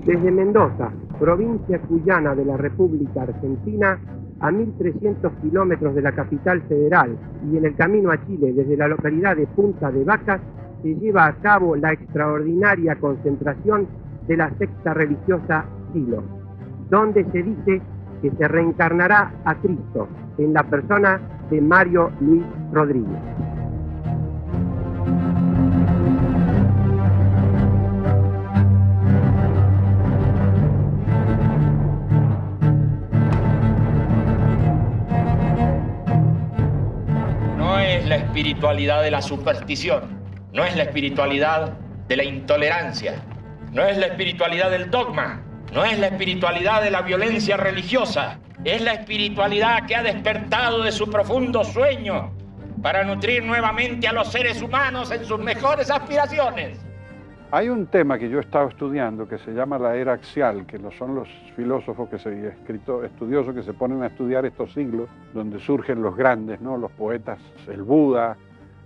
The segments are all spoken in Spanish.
Desde Mendoza, provincia cuyana de la República Argentina, a 1.300 kilómetros de la capital federal y en el camino a Chile desde la localidad de Punta de Vacas, se lleva a cabo la extraordinaria concentración de la secta religiosa Silo, donde se dice que se reencarnará a Cristo en la persona de Mario Luis Rodríguez. No es la espiritualidad de la superstición, no es la espiritualidad de la intolerancia, no es la espiritualidad del dogma, no es la espiritualidad de la violencia religiosa, es la espiritualidad que ha despertado de su profundo sueño para nutrir nuevamente a los seres humanos en sus mejores aspiraciones. Hay un tema que yo he estado estudiando que se llama la era axial, que son los filósofos, estudiosos que se ponen a estudiar estos siglos, donde surgen los grandes, ¿no? Los poetas, el Buda,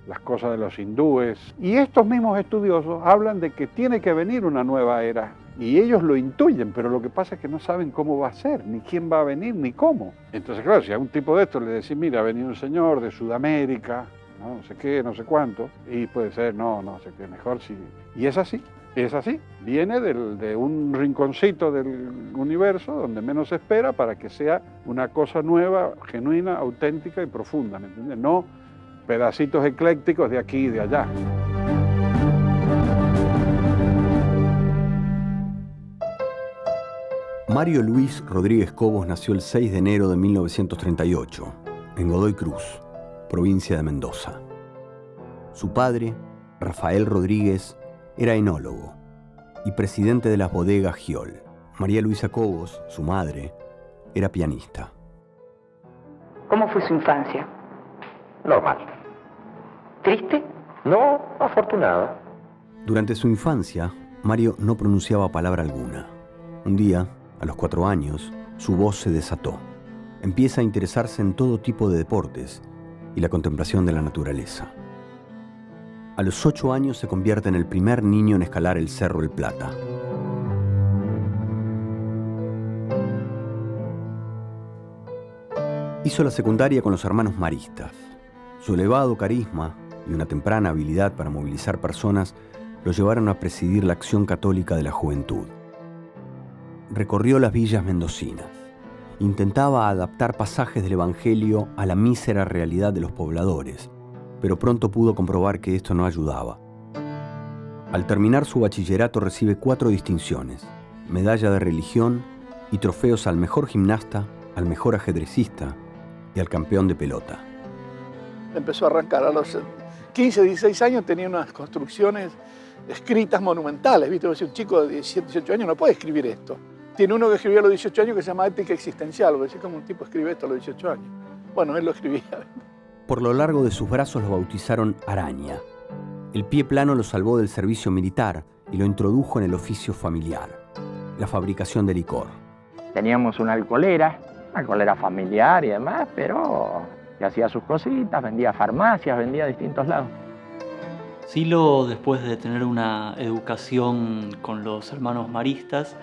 las cosas de los hindúes. Y estos mismos estudiosos hablan de que tiene que venir una nueva era. Y ellos lo intuyen, pero lo que pasa es que no saben cómo va a ser, ni quién va a venir, ni cómo. Entonces, claro, si a un tipo de estos le decís, mira, ha venido un señor de Sudamérica, no sé qué, no sé cuánto, y puede ser, no sé qué, mejor sí. Y es así, viene de un rinconcito del universo donde menos se espera para que sea una cosa nueva, genuina, auténtica y profunda, ¿me entiendes? No pedacitos eclécticos de aquí y de allá. Mario Luis Rodríguez Cobos nació el 6 de enero de 1938, en Godoy Cruz, provincia de Mendoza. Su padre, Rafael Rodríguez, era enólogo y presidente de las bodegas Giol. María Luisa Cobos, su madre, era pianista. ¿Cómo fue su infancia? Normal. ¿Triste? No, afortunada. Durante su infancia, Mario no pronunciaba palabra alguna. Un día, a los 4 años, su voz se desató. Empieza a interesarse en todo tipo de deportes y la contemplación de la naturaleza. A los 8 años se convierte en el primer niño en escalar el Cerro El Plata. Hizo la secundaria con los hermanos maristas. Su elevado carisma y una temprana habilidad para movilizar personas lo llevaron a presidir la Acción Católica de la Juventud. Recorrió las villas mendocinas. Intentaba adaptar pasajes del Evangelio a la mísera realidad de los pobladores, pero pronto pudo comprobar que esto no ayudaba. Al terminar su bachillerato recibe 4 distinciones, medalla de religión y trofeos al mejor gimnasta, al mejor ajedrecista y al campeón de pelota. Empezó a arrancar a los 15, 16 años, tenía unas construcciones escritas monumentales, ¿viste? Un chico de 17, 18 años no puede escribir esto. Tiene uno que escribió a los 18 años que se llama Ética Existencial, o decir, ¿cómo un tipo escribe esto a los 18 años? Bueno, él lo escribía. Por lo largo de sus brazos lo bautizaron Araña. El pie plano lo salvó del servicio militar y lo introdujo en el oficio familiar, la fabricación de licor. Teníamos una alcoholera familiar y demás, pero que hacía sus cositas, vendía farmacias, vendía a distintos lados. Silo, después de tener una educación con los hermanos maristas,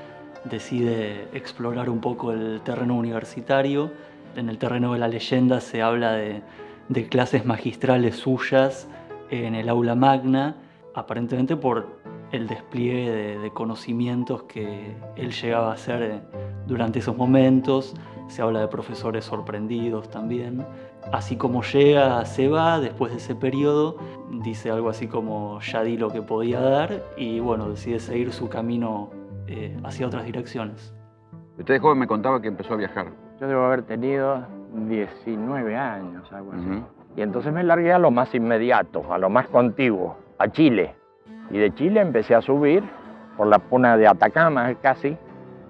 decide explorar un poco el terreno universitario. En el terreno de la leyenda se habla de clases magistrales suyas en el aula magna, aparentemente por el despliegue de conocimientos que él llegaba a hacer durante esos momentos. Se habla de profesores sorprendidos también. Así como llega, se va, después de ese periodo, dice algo así como ya di lo que podía dar y bueno, decide seguir su camino hacia otras direcciones. Usted de joven me contaba que empezó a viajar. Yo debo haber tenido 19 años, algo así. Y entonces me largué a lo más inmediato, a lo más contiguo, a Chile. Y de Chile empecé a subir por la puna de Atacama casi,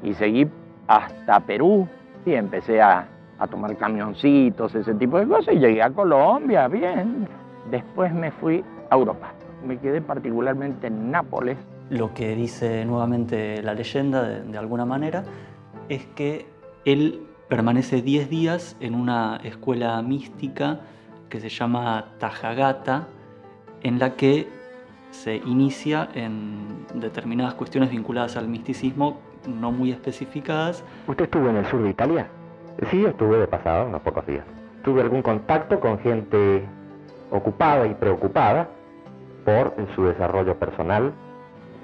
y seguí hasta Perú, y empecé a tomar camioncitos, ese tipo de cosas, y llegué a Colombia, bien. Después me fui a Europa. Me quedé particularmente en Nápoles. Lo que dice nuevamente la leyenda, de alguna manera, es que él permanece 10 días en una escuela mística que se llama Tajagata, en la que se inicia en determinadas cuestiones vinculadas al misticismo no muy especificadas. ¿Usted estuvo en el sur de Italia? Sí, estuve de pasada unos pocos días. Tuve algún contacto con gente ocupada y preocupada por su desarrollo personal.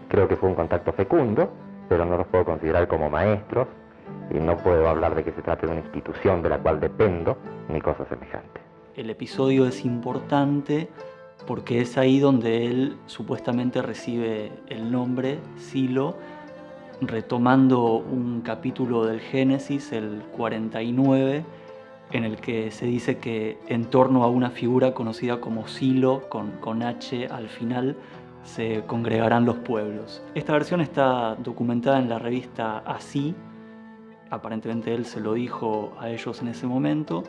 Creo que fue un contacto fecundo, pero no los puedo considerar como maestros y no puedo hablar de que se trate de una institución de la cual dependo ni cosa semejante. El episodio es importante porque es ahí donde él supuestamente recibe el nombre Silo, retomando un capítulo del Génesis, el 49, en el que se dice que en torno a una figura conocida como Silo, con H al final, se congregarán los pueblos. Esta versión está documentada en la revista Así. Aparentemente él se lo dijo a ellos en ese momento.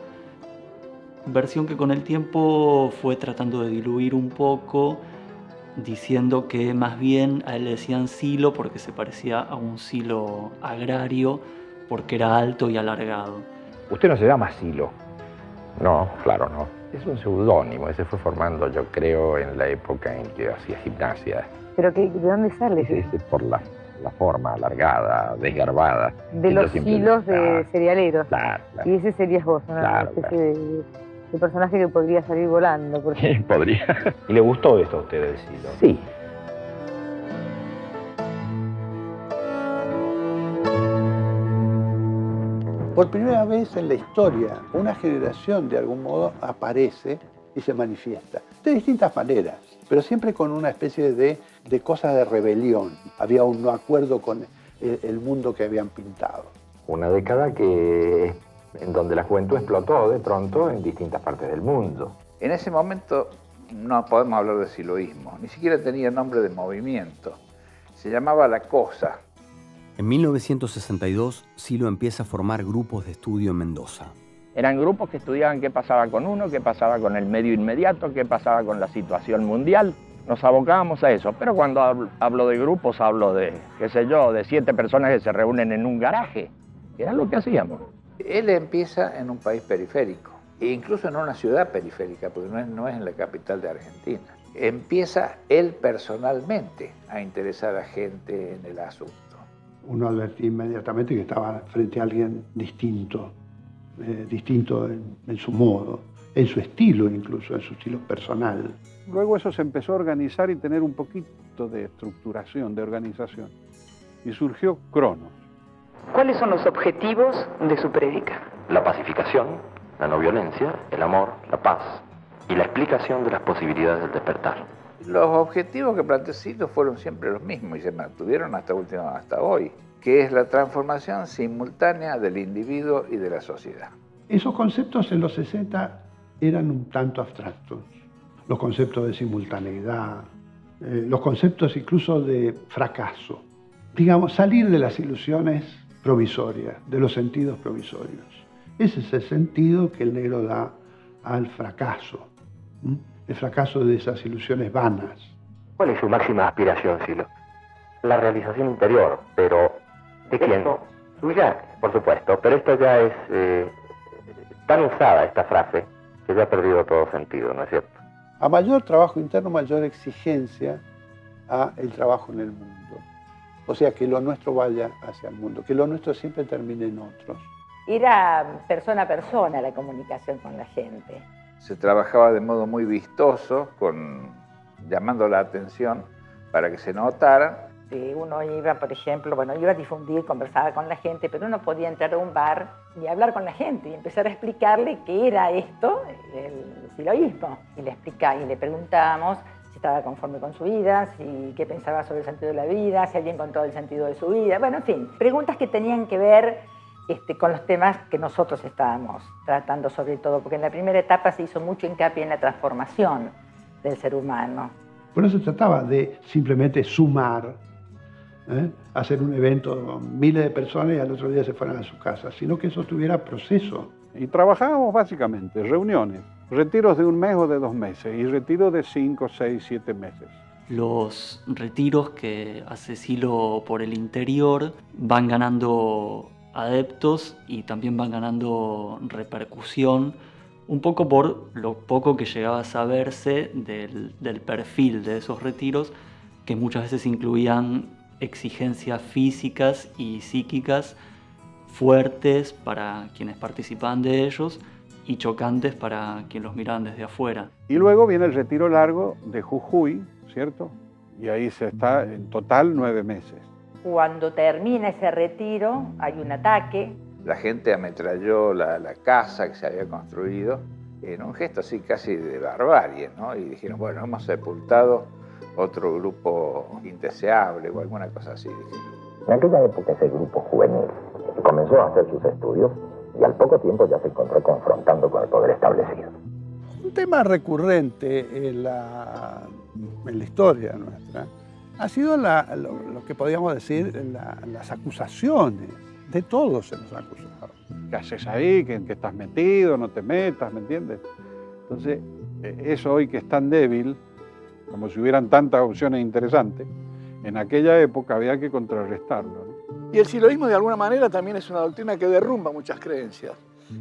Versión que con el tiempo fue tratando de diluir un poco, diciendo que más bien a él le decían silo porque se parecía a un silo agrario, porque era alto y alargado. Usted no se llama Silo. No, claro, no. Es un seudónimo, ese fue formando, yo creo, en la época en que hacía gimnasia. ¿Pero ¿de dónde sale? Por la forma alargada, desgarbada. De los hilos de cerealeros. Claro. Y ese serías vos, una especie de personaje que podría salir volando. Porque... Podría. ¿Y le gustó esto a usted del Silo? Sí. Por primera vez en la historia, una generación de algún modo aparece y se manifiesta. De distintas maneras, pero siempre con una especie de cosa de rebelión. Había un no acuerdo con el mundo que habían pintado. Una década en donde la juventud explotó de pronto en distintas partes del mundo. En ese momento no podemos hablar de siloísmo, ni siquiera tenía nombre de movimiento. Se llamaba La Cosa. En 1962, Silo empieza a formar grupos de estudio en Mendoza. Eran grupos que estudiaban qué pasaba con uno, qué pasaba con el medio inmediato, qué pasaba con la situación mundial. Nos abocábamos a eso, pero cuando hablo de grupos hablo de, qué sé yo, de 7 personas que se reúnen en un garaje. Era lo que hacíamos. Él empieza en un país periférico, e incluso en una ciudad periférica, porque no es en la capital de Argentina. Empieza él personalmente a interesar a gente en el asunto. Uno advertía inmediatamente que estaba frente a alguien distinto, distinto en su modo, en su estilo incluso, en su estilo personal. Luego eso se empezó a organizar y tener un poquito de estructuración, de organización. Y surgió Cronos. ¿Cuáles son los objetivos de su prédica? La pacificación, la no violencia, el amor, la paz y la explicación de las posibilidades del despertar. Los objetivos que planteó Silo fueron siempre los mismos y se mantuvieron hasta hoy, que es la transformación simultánea del individuo y de la sociedad. Esos conceptos en los 60 eran un tanto abstractos. Los conceptos de simultaneidad, los conceptos incluso de fracaso. Digamos, salir de las ilusiones provisorias, de los sentidos provisorios. Ese es el sentido que el negro da al fracaso. El fracaso de esas ilusiones vanas. ¿Cuál es su máxima aspiración, Silo? La realización interior, pero ¿de quién? Suya, por supuesto, pero esto ya es tan usada esta frase que ya ha perdido todo sentido, ¿no es cierto? A mayor trabajo interno, mayor exigencia a el trabajo en el mundo. O sea, que lo nuestro vaya hacia el mundo, que lo nuestro siempre termine en otros. Era persona a persona la comunicación con la gente. Se trabajaba de modo muy vistoso, llamando la atención para que se notara. Uno iba, por ejemplo, iba a difundir, conversaba con la gente, pero uno podía entrar a un bar y hablar con la gente y empezar a explicarle qué era esto, el siloísmo. Y le preguntábamos si estaba conforme con su vida, qué pensaba sobre el sentido de la vida, si había encontrado el sentido de su vida. Bueno, en fin, preguntas que tenían que ver con los temas que nosotros estábamos tratando sobre todo, porque en la primera etapa se hizo mucho hincapié en la transformación del ser humano. Pero no se trataba de simplemente sumar, hacer un evento, miles de personas y al otro día se fueran a su casa, sino que eso tuviera proceso. Y trabajábamos básicamente reuniones, retiros de 1 mes o de 2 meses y retiros de 5, 6, 7 meses. Los retiros que hace Silo por el interior van ganando adeptos y también van ganando repercusión, un poco por lo poco que llegaba a saberse del perfil de esos retiros, que muchas veces incluían exigencias físicas y psíquicas fuertes para quienes participaban de ellos y chocantes para quienes los miraban desde afuera. Y luego viene el retiro largo de Jujuy, ¿cierto? Y ahí se está en total 9 meses. Cuando termina ese retiro hay un ataque. La gente ametralló la casa que se había construido en un gesto así casi de barbarie, ¿no? Y dijeron, bueno, hemos sepultado otro grupo indeseable o alguna cosa así. En aquella época ese grupo juvenil comenzó a hacer sus estudios y al poco tiempo ya se encontró confrontando con el poder establecido. Un tema recurrente en la historia nuestra ha sido lo que podríamos decir las acusaciones. De todos se nos ha acusado. ¿Qué haces ahí? ¿Qué estás metido? ¿No te metas? ¿Me entiendes? Entonces, eso hoy que es tan débil, como si hubieran tantas opciones interesantes, en aquella época había que contrarrestarlo, ¿no? Y el siloísmo de alguna manera también es una doctrina que derrumba muchas creencias.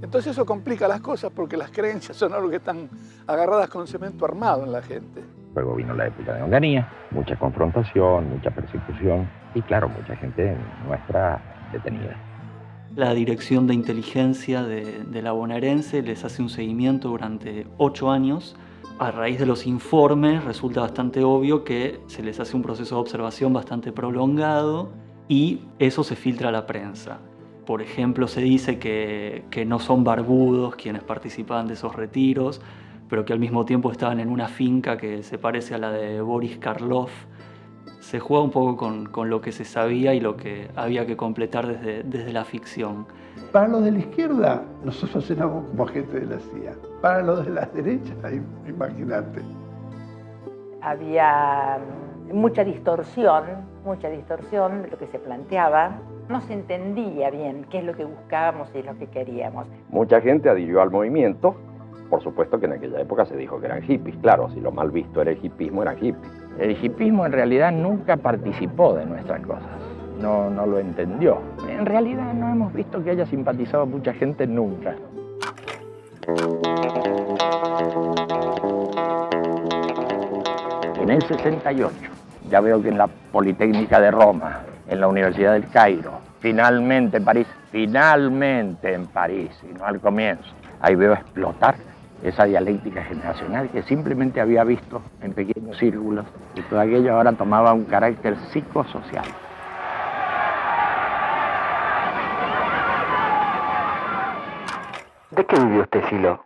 Entonces eso complica las cosas porque las creencias son algo que están agarradas con cemento armado en la gente. Luego vino la época de Onganía, mucha confrontación, mucha persecución y claro, mucha gente nuestra detenida. La Dirección de Inteligencia de la bonaerense les hace un seguimiento durante 8 años. A raíz de los informes resulta bastante obvio que se les hace un proceso de observación bastante prolongado y eso se filtra a la prensa. Por ejemplo, se dice que no son barbudos quienes participaban de esos retiros, pero que al mismo tiempo estaban en una finca que se parece a la de Boris Karloff. Se juega un poco con lo que se sabía y lo que había que completar desde la ficción. Para los de la izquierda, nosotros éramos como gente de la CIA. Para los de la derecha, imagínate. Había mucha distorsión de lo que se planteaba. No se entendía bien qué es lo que buscábamos y lo que queríamos. Mucha gente adhirió al movimiento. Por supuesto que en aquella época se dijo que eran hippies. Claro, si lo mal visto era el hippismo, eran hippies. El hippismo en realidad nunca participó de nuestras cosas, no lo entendió. En realidad no hemos visto que haya simpatizado mucha gente nunca. En el 68, ya veo que en la Politécnica de Roma, en la Universidad del Cairo, finalmente en París, y no al comienzo, ahí veo explotar esa dialéctica generacional que simplemente había visto en pequeños círculos y todo aquello ahora tomaba un carácter psicosocial. ¿De qué vivió usted, Silo?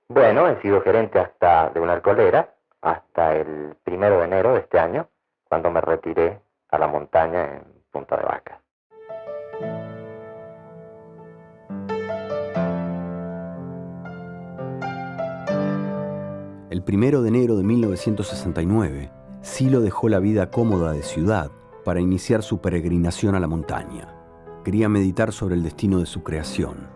Bueno, he sido gerente de una alcoholera hasta el 1 de enero de este año, cuando me retiré a la montaña en Punta de Vaca. El 1 de enero de 1969, Silo dejó la vida cómoda de ciudad para iniciar su peregrinación a la montaña. Quería meditar sobre el destino de su creación.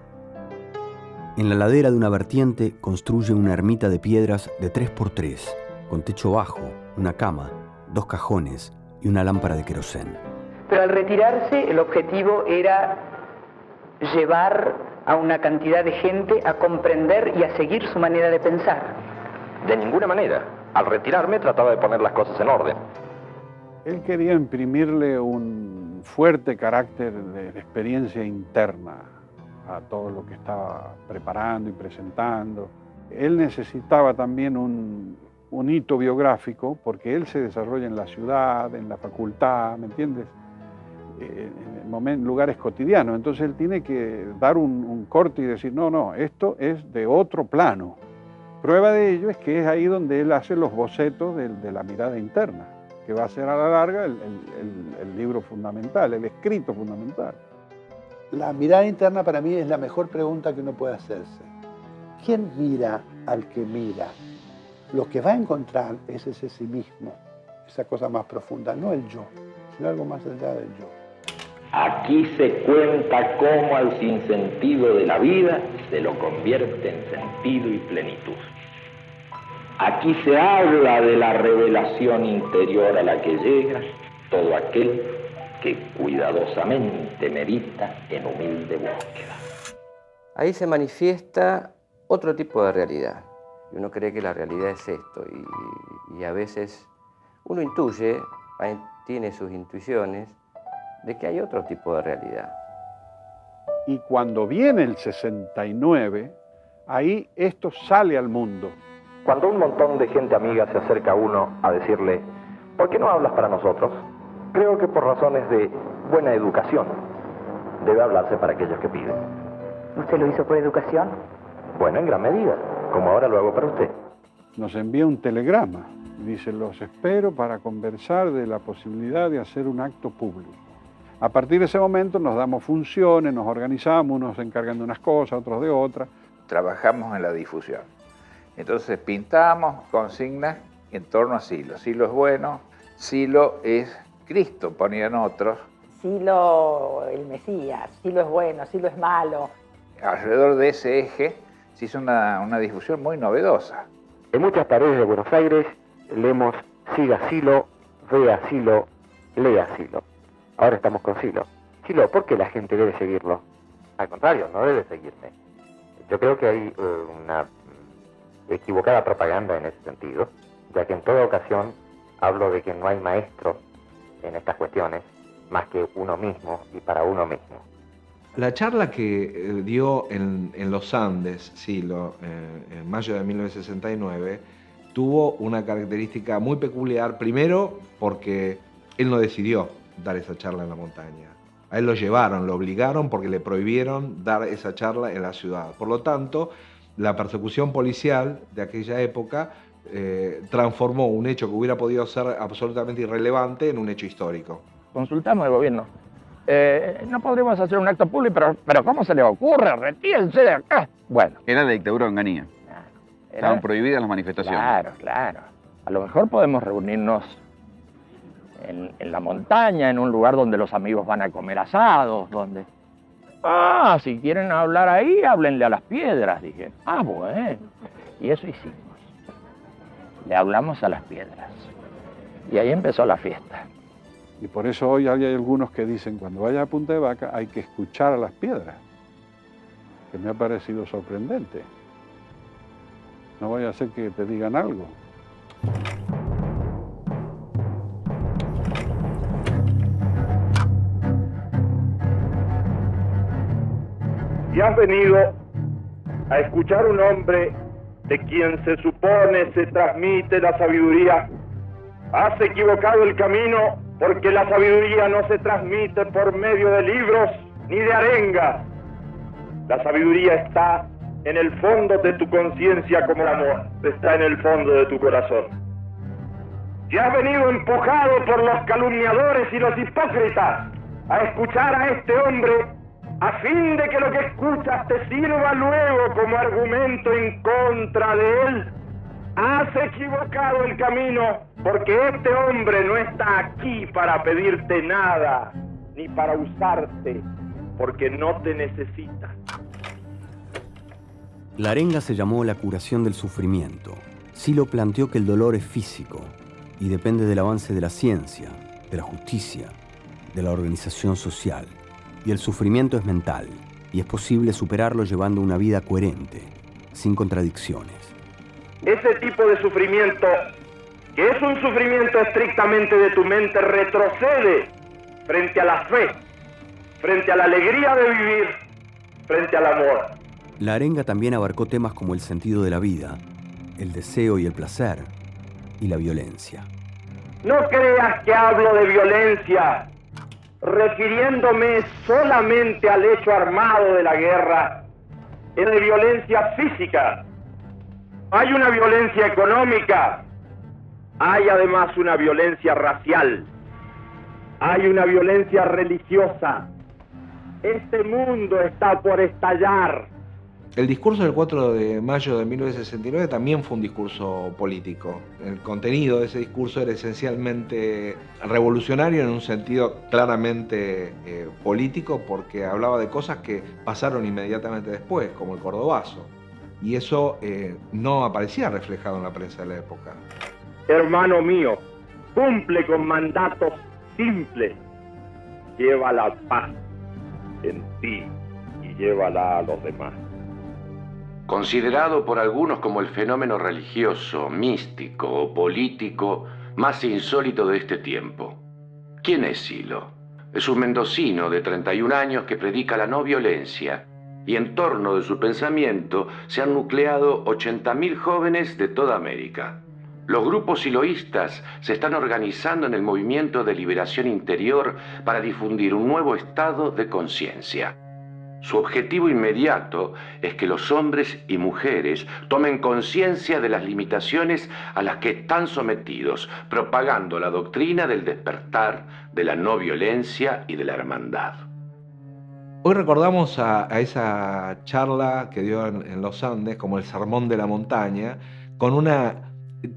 En la ladera de una vertiente construye una ermita de piedras de 3x3, con techo bajo, una cama, 2 cajones y una lámpara de querosén. Pero al retirarse, el objetivo era llevar a una cantidad de gente a comprender y a seguir su manera de pensar. De ninguna manera. Al retirarme trataba de poner las cosas en orden. Él quería imprimirle un fuerte carácter de experiencia interna a todo lo que estaba preparando y presentando. Él necesitaba también un hito biográfico porque él se desarrolla en la ciudad, en la facultad, ¿me entiendes? En lugares cotidianos. Entonces él tiene que dar un corte y decir, no, esto es de otro plano. Prueba de ello es que es ahí donde él hace los bocetos de la mirada interna, que va a ser a la larga el libro fundamental, el escrito fundamental. La mirada interna para mí es la mejor pregunta que uno puede hacerse. ¿Quién mira al que mira? Lo que va a encontrar es ese sí mismo, esa cosa más profunda, no el yo, sino algo más allá del yo. Aquí se cuenta cómo al sinsentido de la vida se lo convierte en sentido y plenitud. Aquí se habla de la revelación interior a la que llega todo aquel que cuidadosamente medita en humilde búsqueda. Ahí se manifiesta otro tipo de realidad. Y uno cree que la realidad es esto y a veces uno intuye, tiene sus intuiciones, de que hay otro tipo de realidad. Y cuando viene el 69, ahí esto sale al mundo. Cuando un montón de gente amiga se acerca a uno a decirle, ¿por qué no hablas para nosotros? Creo que por razones de buena educación debe hablarse para aquellos que piden. ¿Usted lo hizo por educación? Bueno, en gran medida, como ahora lo hago para usted. Nos envía un telegrama. Dice, los espero para conversar de la posibilidad de hacer un acto público. A partir de ese momento nos damos funciones, nos organizamos, unos se encargan de unas cosas, otros de otras. Trabajamos en la difusión. Entonces pintamos consignas en torno a Silo. Silo es bueno, Silo es Cristo, ponían otros. Silo el Mesías, Silo es bueno, Silo es malo. Alrededor de ese eje se hizo una difusión muy novedosa. En muchas paredes de Buenos Aires leemos siga Silo, vea Silo, lea Silo. Ahora estamos con Silo. Silo, ¿por qué la gente debe seguirlo? Al contrario, no debe seguirme. Yo creo que hay una equivocada propaganda en ese sentido, ya que en toda ocasión hablo de que no hay maestro en estas cuestiones más que uno mismo y para uno mismo. La charla que dio en los Andes, Silo, en mayo de 1969, tuvo una característica muy peculiar, primero porque él no decidió dar esa charla en la montaña. A él lo llevaron, lo obligaron porque le prohibieron dar esa charla en la ciudad. Por lo tanto, la persecución policial de aquella época transformó un hecho que hubiera podido ser absolutamente irrelevante en un hecho histórico. Consultamos al gobierno. No podríamos hacer un acto público, pero ¿cómo se le ocurre? Retírense de acá. Bueno. Era la dictadura de Onganía. Estaban prohibidas las manifestaciones. Claro, claro. A lo mejor podemos reunirnos en la montaña, en un lugar donde los amigos van a comer asados, donde... Ah, si quieren hablar ahí, háblenle a las piedras, dije. Ah, bueno. Y eso hicimos. Le hablamos a las piedras. Y ahí empezó la fiesta. Y por eso hoy hay algunos que dicen, cuando vaya a Punta de Vaca hay que escuchar a las piedras, que me ha parecido sorprendente. No vaya a ser que te digan algo. Y has venido a escuchar un hombre de quien se supone se transmite la sabiduría. Has equivocado el camino, porque la sabiduría no se transmite por medio de libros ni de arengas. La sabiduría está en el fondo de tu conciencia como el amor, está en el fondo de tu corazón. Y has venido empujado por los calumniadores y los hipócritas a escuchar a este hombre a fin de que lo que escuchas te sirva luego como argumento en contra de él. Has equivocado el camino, porque este hombre no está aquí para pedirte nada, ni para usarte, porque no te necesita. La arenga se llamó la curación del sufrimiento. Silo planteó que el dolor es físico y depende del avance de la ciencia, de la justicia, de la organización social. Y el sufrimiento es mental, y es posible superarlo llevando una vida coherente, sin contradicciones. Ese tipo de sufrimiento, que es un sufrimiento estrictamente de tu mente, retrocede frente a la fe, frente a la alegría de vivir, frente al amor. La arenga también abarcó temas como el sentido de la vida, el deseo y el placer, y la violencia. No creas que hablo de violencia, refiriéndome solamente al hecho armado de la guerra, es de violencia física. Hay una violencia económica, hay además una violencia racial, hay una violencia religiosa. Este mundo está por estallar. El discurso del 4 de mayo de 1969 también fue un discurso político. El contenido de ese discurso era esencialmente revolucionario en un sentido claramente político, porque hablaba de cosas que pasaron inmediatamente después, como el Cordobazo. Y eso no aparecía reflejado en la prensa de la época. Hermano mío, cumple con mandatos simples. Lleva la paz en ti y llévala a los demás. Considerado por algunos como el fenómeno religioso, místico o político más insólito de este tiempo. ¿Quién es Silo? Es un mendocino de 31 años que predica la no violencia y en torno de su pensamiento se han nucleado 80.000 jóvenes de toda América. Los grupos siloístas se están organizando en el movimiento de liberación interior para difundir un nuevo estado de conciencia. Su objetivo inmediato es que los hombres y mujeres tomen conciencia de las limitaciones a las que están sometidos, propagando la doctrina del despertar, de la no violencia y de la hermandad. Hoy recordamos a esa charla que dio en los Andes como el sermón de la montaña,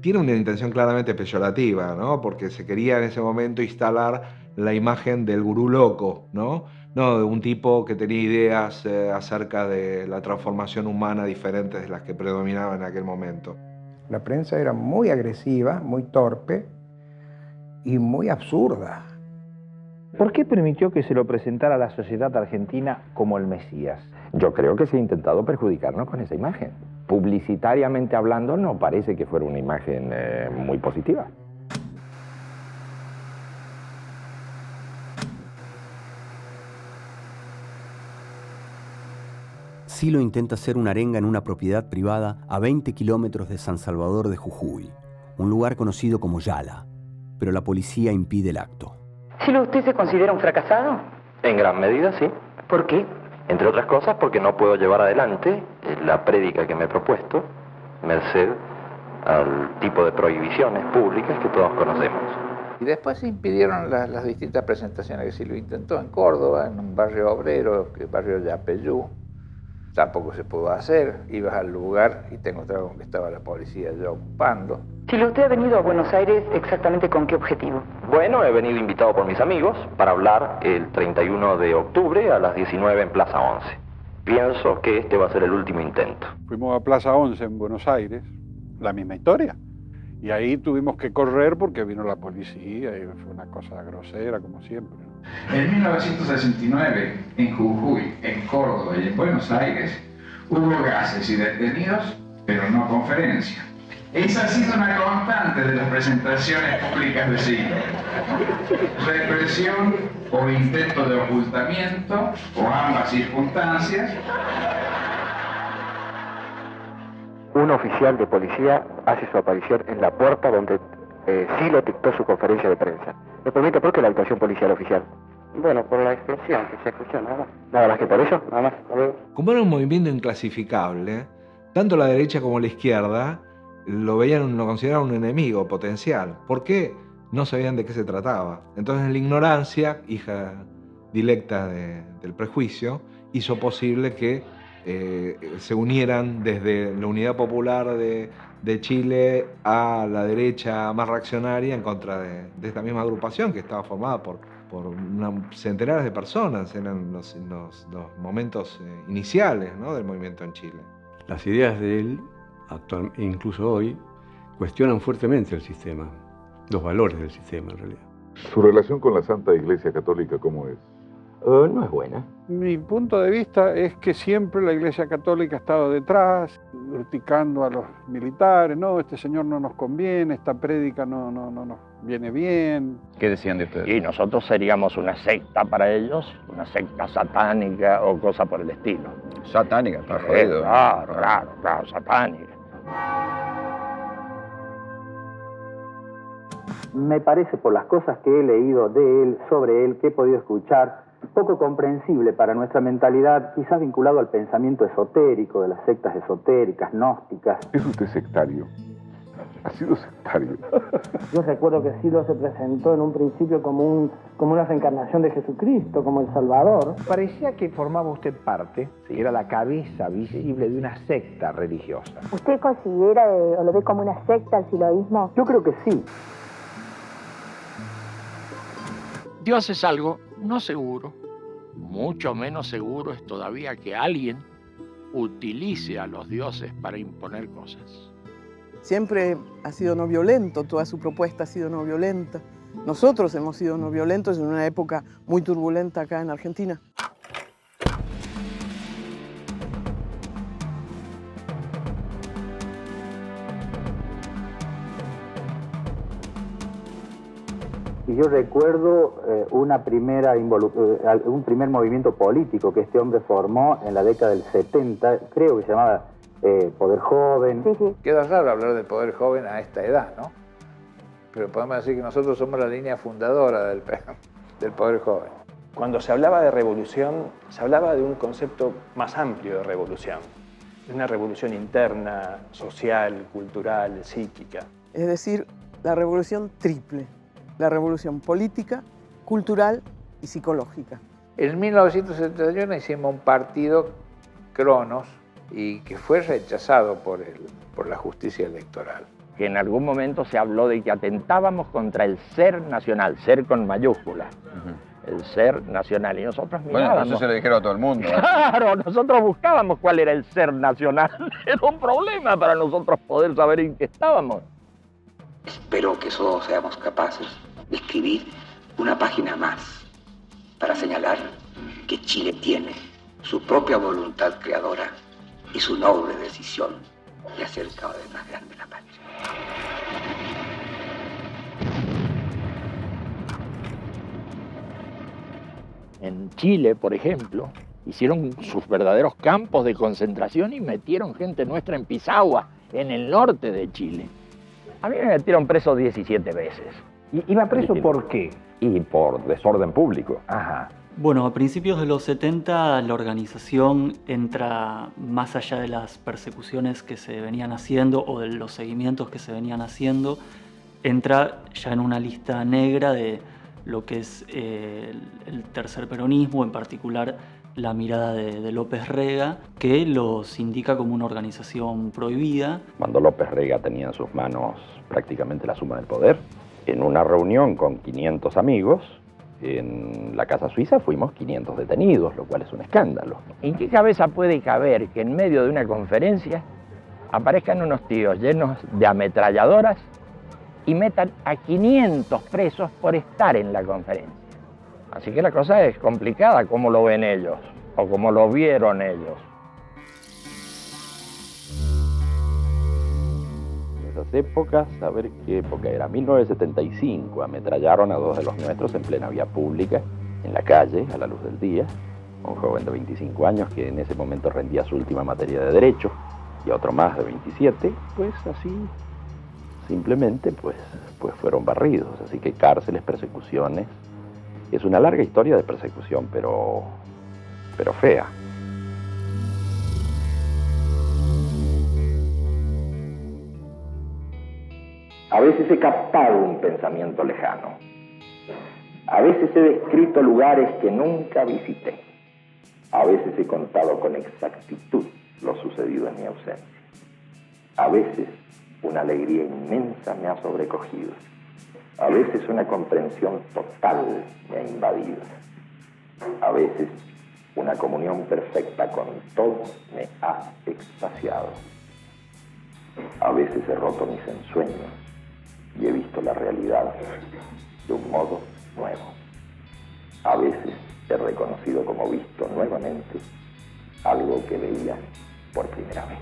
tiene una intención claramente peyorativa, ¿no? Porque se quería en ese momento instalar la imagen del gurú loco, ¿no? No, de un tipo que tenía ideas acerca de la transformación humana diferentes de las que predominaban en aquel momento. La prensa era muy agresiva, muy torpe y muy absurda. ¿Por qué permitió que se lo presentara a la sociedad argentina como el Mesías? Yo creo que se ha intentado perjudicarnos con esa imagen. Publicitariamente hablando, no parece que fuera una imagen muy positiva. Silo intenta hacer una arenga en una propiedad privada a 20 kilómetros de San Salvador de Jujuy, un lugar conocido como Yala, pero la policía impide el acto. ¿Silo, usted se considera un fracasado? En gran medida, sí. ¿Por qué? Entre otras cosas, porque no puedo llevar adelante la prédica que me he propuesto, merced al tipo de prohibiciones públicas que todos conocemos. Y después se impidieron las distintas presentaciones que Silo intentó en Córdoba, en un barrio obrero, el barrio de Yapeyú. Tampoco se pudo hacer. Ibas al lugar y te encontrabas con que estaba la policía ya ocupando. Silo, ¿usted ha venido a Buenos Aires exactamente con qué objetivo? Bueno, he venido invitado por mis amigos para hablar el 31 de octubre a las 19 en Plaza 11. Pienso que este va a ser el último intento. Fuimos a Plaza 11 en Buenos Aires, la misma historia. Y ahí tuvimos que correr porque vino la policía y fue una cosa grosera, como siempre. En 1969, en Jujuy, en Córdoba y en Buenos Aires, hubo gases y detenidos, pero no conferencia. Esa ha sido una constante de las presentaciones públicas de Silo. Represión o intento de ocultamiento, o ambas circunstancias. Un oficial de policía hace su aparición en la puerta donde Silo dictó su conferencia de prensa. ¿Me permite por qué la actuación policial oficial? Bueno, por la explosión que se escuchó, nada más. Nada más que por eso, nada más. Como era un movimiento inclasificable, tanto la derecha como la izquierda lo consideraban un enemigo potencial. ¿Por qué? No sabían de qué se trataba. Entonces la ignorancia, hija directa del prejuicio, hizo posible que se unieran desde la Unidad Popular de Chile a la derecha más reaccionaria en contra de esta misma agrupación que estaba formada por centenares de personas. Eran los momentos iniciales, ¿no?, del movimiento en Chile. Las ideas de él, incluso hoy, cuestionan fuertemente el sistema, los valores del sistema en realidad. ¿Su relación con la Santa Iglesia Católica cómo es? No es buena. Mi punto de vista es que siempre la Iglesia Católica ha estado detrás, criticando a los militares. No, este señor no nos conviene, esta prédica no nos viene bien. ¿Qué decían de ustedes? Y nosotros seríamos una secta para ellos, una secta satánica o cosa por el estilo. Satánica, está jodido. Claro, satánica. Me parece, por las cosas que he leído de él, sobre él, que he podido escuchar, poco comprensible para nuestra mentalidad, quizás vinculado al pensamiento esotérico de las sectas esotéricas, gnósticas. ¿Es usted sectario? ¿Ha sido sectario? Yo recuerdo que Silo se presentó en un principio como una reencarnación de Jesucristo, como el Salvador. Parecía que formaba usted parte, era la cabeza visible de una secta religiosa. ¿Usted considera o lo ve como una secta el siloísmo? Yo creo que sí. Dios es algo no seguro. Mucho menos seguro es todavía que alguien utilice a los dioses para imponer cosas. Siempre ha sido no violento, toda su propuesta ha sido no violenta. Nosotros hemos sido no violentos en una época muy turbulenta acá en Argentina. Y yo recuerdo un primer movimiento político que este hombre formó en la década del 70, creo que se llamaba Poder Joven. Sí. Queda raro hablar del Poder Joven a esta edad, ¿no? Pero podemos decir que nosotros somos la línea fundadora del Poder Joven. Cuando se hablaba de revolución, se hablaba de un concepto más amplio de revolución. De una revolución interna, social, cultural, psíquica. Es decir, la revolución triple. La revolución política, cultural y psicológica. En 1971 hicimos un partido, Cronos, y que fue rechazado por la justicia electoral. Que en algún momento se habló de que atentábamos contra el ser nacional, ser con mayúscula. El ser nacional. Y nosotros mirábamos. Bueno, eso se le dijeron a todo el mundo. Claro, nosotros buscábamos cuál era el ser nacional. Era un problema para nosotros poder saber en qué estábamos. Espero que todos seamos capaces de escribir una página más para señalar que Chile tiene su propia voluntad creadora y su noble decisión de hacer cada vez más grande la patria. En Chile, por ejemplo, hicieron sus verdaderos campos de concentración y metieron gente nuestra en Pisagua, en el norte de Chile. A mí me metieron preso 17 veces. ¿Iba preso por qué? Y por desorden público. Ajá. Bueno, a principios de los 70 la organización entra más allá de las persecuciones que se venían haciendo o de los seguimientos que se venían haciendo, entra ya en una lista negra de lo que es el tercer peronismo, en particular la mirada de López Rega, que los indica como una organización prohibida. Cuando López Rega tenía en sus manos prácticamente la suma del poder, en una reunión con 500 amigos, en la Casa Suiza fuimos 500 detenidos, lo cual es un escándalo. ¿En qué cabeza puede caber que en medio de una conferencia aparezcan unos tíos llenos de ametralladoras y metan a 500 presos por estar en la conferencia? Así que la cosa es complicada, como lo ven ellos, o como lo vieron ellos. En esas épocas, a ver qué época era, 1975, ametrallaron a 2 de los nuestros en plena vía pública, en la calle, a la luz del día, un joven de 25 años que en ese momento rendía su última materia de Derecho, y a otro más de 27, pues así, simplemente, pues fueron barridos. Así que cárceles, persecuciones. Es una larga historia de persecución, pero fea. A veces he captado un pensamiento lejano. A veces he descrito lugares que nunca visité. A veces he contado con exactitud lo sucedido en mi ausencia. A veces una alegría inmensa me ha sobrecogido. A veces una comprensión total me ha invadido. A veces una comunión perfecta con todo me ha extasiado. A veces he roto mis ensueños y he visto la realidad de un modo nuevo. A veces he reconocido como visto nuevamente algo que veía por primera vez.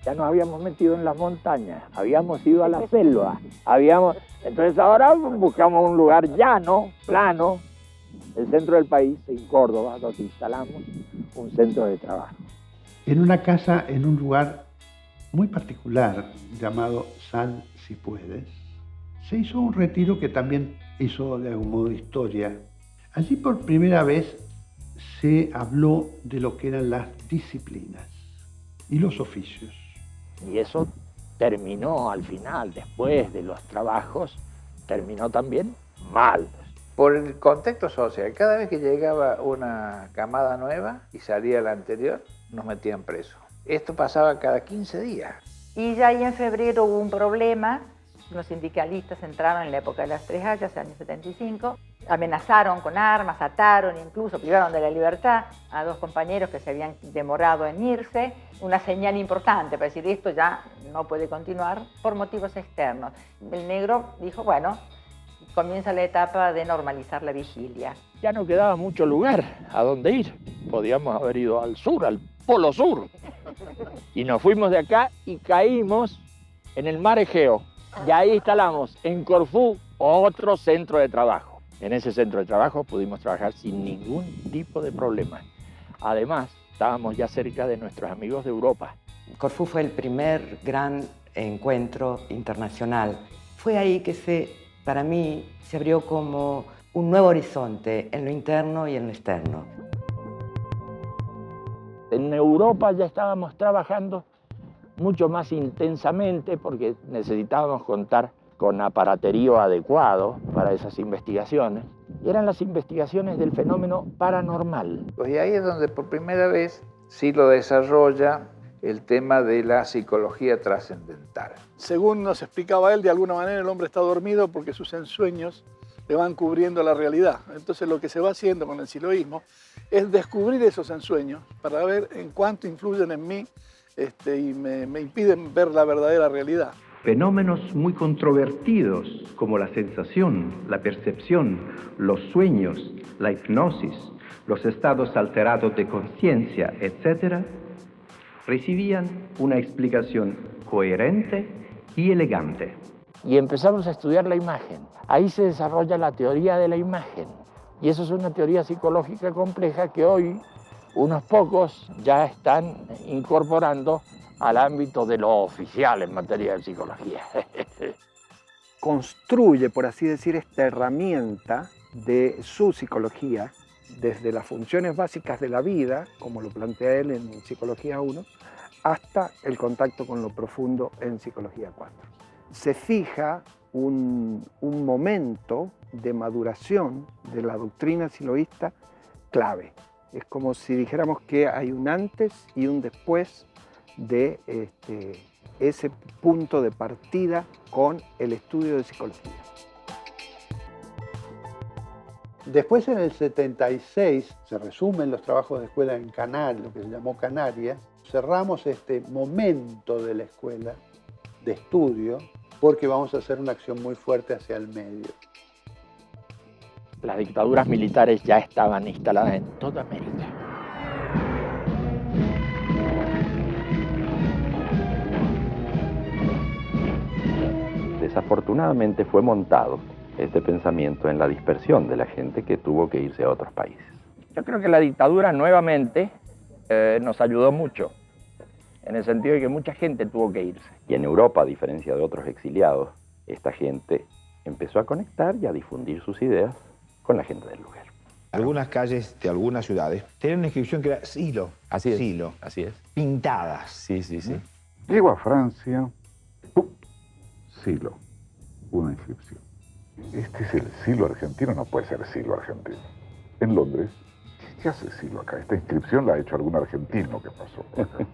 Ya nos habíamos metido en las montañas, habíamos ido a la selva, entonces ahora buscamos un lugar llano, plano, el centro del país, en Córdoba, donde instalamos un centro de trabajo. En una casa, en un lugar muy particular, llamado Sal Si Puedes, se hizo un retiro que también hizo de algún modo historia. Allí por primera vez se habló de lo que eran las disciplinas y los oficios. Y eso terminó al final, después de los trabajos, terminó también mal. Por el contexto social, cada vez que llegaba una camada nueva y salía la anterior, nos metían presos. Esto pasaba cada 15 días. Y ya ahí en febrero hubo un problema. Los sindicalistas entraron en la época de las 3 hayas, año 75, amenazaron con armas, ataron, incluso privaron de la libertad a 2 compañeros que se habían demorado en irse. Una señal importante para decir esto ya no puede continuar por motivos externos. El negro dijo, bueno, comienza la etapa de normalizar la vigilia. Ya no quedaba mucho lugar a dónde ir. Podíamos haber ido al sur, al Polo Sur. Y nos fuimos de acá y caímos en el mar Egeo. Y ahí instalamos en Corfú otro centro de trabajo. En ese centro de trabajo pudimos trabajar sin ningún tipo de problema. Además, estábamos ya cerca de nuestros amigos de Europa. Corfú fue el primer gran encuentro internacional. Fue ahí que para mí se abrió como un nuevo horizonte en lo interno y en lo externo. En Europa ya estábamos trabajando mucho más intensamente porque necesitábamos contar con aparaterío adecuado para esas investigaciones. Y eran las investigaciones del fenómeno paranormal. Pues y ahí es donde por primera vez Silo desarrolla el tema de la psicología trascendental. Según nos explicaba él, de alguna manera el hombre está dormido porque sus ensueños le van cubriendo la realidad. Entonces lo que se va haciendo con el siloísmo es descubrir esos ensueños para ver en cuánto influyen en mí y me impiden ver la verdadera realidad. Fenómenos muy controvertidos como la sensación, la percepción, los sueños, la hipnosis, los estados alterados de conciencia, etc., recibían una explicación coherente y elegante. Y empezamos a estudiar la imagen. Ahí se desarrolla la teoría de la imagen. Y eso es una teoría psicológica compleja que hoy unos pocos ya están incorporando al ámbito de lo oficial en materia de psicología. Construye, por así decir, esta herramienta de su psicología desde las funciones básicas de la vida, como lo plantea él en Psicología 1, hasta el contacto con lo profundo en Psicología 4. Se fija un momento de maduración de la doctrina siloísta clave. Es como si dijéramos que hay un antes y un después de ese punto de partida con el estudio de psicología. Después, en el 76, se resumen los trabajos de escuela en Canarias, lo que se llamó Canarias. Cerramos este momento de la escuela de estudio porque vamos a hacer una acción muy fuerte hacia el medio. Las dictaduras militares ya estaban instaladas en toda América. Desafortunadamente fue montado este pensamiento en la dispersión de la gente que tuvo que irse a otros países. Yo creo que la dictadura nuevamente nos ayudó mucho, en el sentido de que mucha gente tuvo que irse. Y en Europa, a diferencia de otros exiliados, esta gente empezó a conectar y a difundir sus ideas con la gente del lugar. Algunas calles de algunas ciudades tenían una inscripción que era Silo. Así es. Silo. Así es. Pintadas. Sí, sí, sí. Llego a Francia, ¡pum! Silo, una inscripción. Este es el Silo argentino, no puede ser Silo argentino. En Londres, ¿qué hace Silo acá? Esta inscripción la ha hecho algún argentino que pasó por acá.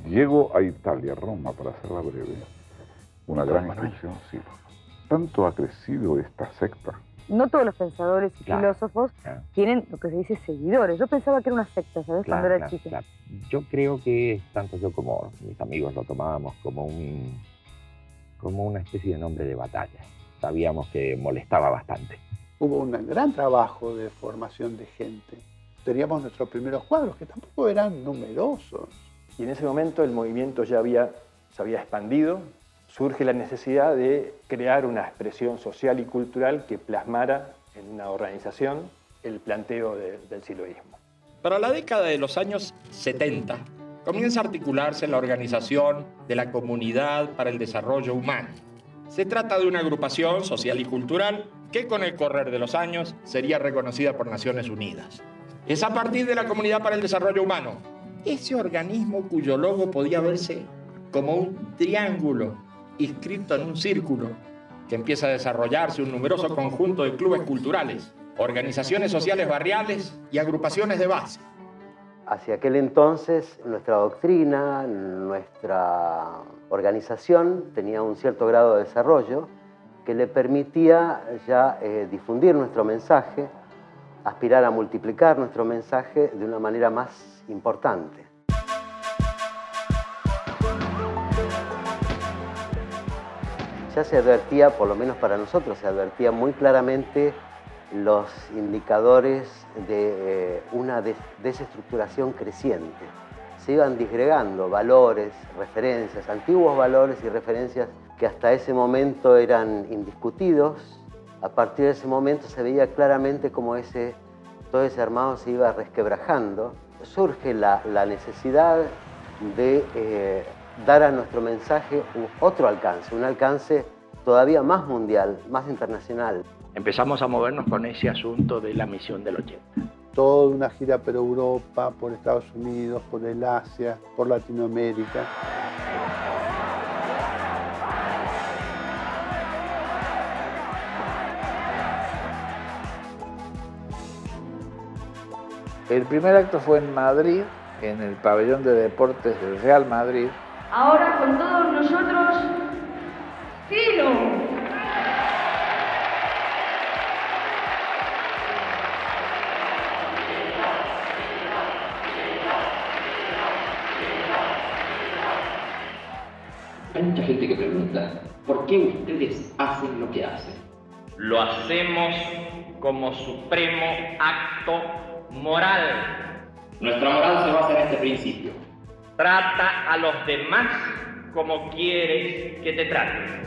Llego a Italia, Roma, para hacerla breve. Una gran inscripción, Silo. Tanto ha crecido esta secta. No todos los pensadores y filósofos tienen lo que se dice seguidores. Yo pensaba que era una secta, ¿sabes? Cuando era chica. Claro. Yo creo que tanto yo como mis amigos lo tomábamos como una especie de nombre de batalla. Sabíamos que molestaba bastante. Hubo un gran trabajo de formación de gente. Teníamos nuestros primeros cuadros, que tampoco eran numerosos. Y en ese momento el movimiento ya se había expandido. Surge la necesidad de crear una expresión social y cultural que plasmara en una organización el planteo del siloísmo. Para la década de los años 70, comienza a articularse la Organización de la Comunidad para el Desarrollo Humano. Se trata de una agrupación social y cultural que con el correr de los años sería reconocida por Naciones Unidas. Es a partir de la Comunidad para el Desarrollo Humano, ese organismo cuyo logo podía verse como un triángulo inscrito en un círculo, que empieza a desarrollarse un numeroso conjunto de clubes culturales, organizaciones sociales barriales y agrupaciones de base. Hacia aquel entonces nuestra doctrina, nuestra organización tenía un cierto grado de desarrollo que le permitía ya difundir nuestro mensaje, aspirar a multiplicar nuestro mensaje de una manera más importante. Ya se advertía, por lo menos para nosotros, se advertía muy claramente los indicadores de una desestructuración creciente. Se iban disgregando valores, referencias, antiguos valores y referencias que hasta ese momento eran indiscutidos. A partir de ese momento se veía claramente cómo todo ese armado se iba resquebrajando. Surge la necesidad de dar a nuestro mensaje otro alcance, un alcance todavía más mundial, más internacional. Empezamos a movernos con ese asunto de la misión del 80. Toda una gira por Europa, por Estados Unidos, por el Asia, por Latinoamérica. El primer acto fue en Madrid, en el pabellón de deportes del Real Madrid. Ahora con todos nosotros, Silo. Hay mucha gente que pregunta, ¿por qué ustedes hacen lo que hacen? Lo hacemos como supremo acto moral. Nuestra moral se basa en este principio. Trata a los demás como quieres que te traten.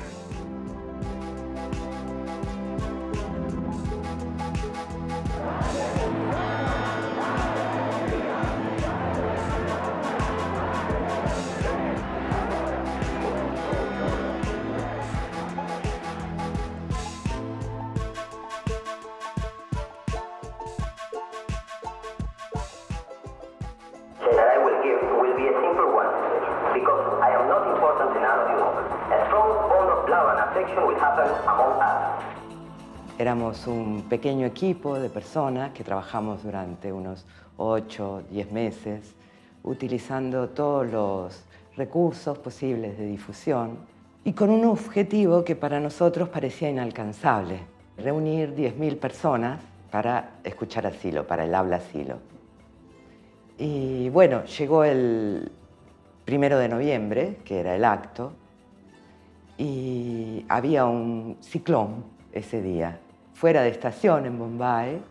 Éramos un pequeño equipo de personas que trabajamos durante unos 8 o 10 meses, utilizando todos los recursos posibles de difusión y con un objetivo que para nosotros parecía inalcanzable: reunir 10.000 personas para escuchar a Silo, para el habla Silo. Y bueno, llegó el 1 de noviembre, que era el acto, y había un ciclón ese día, fuera de estación en Bombay,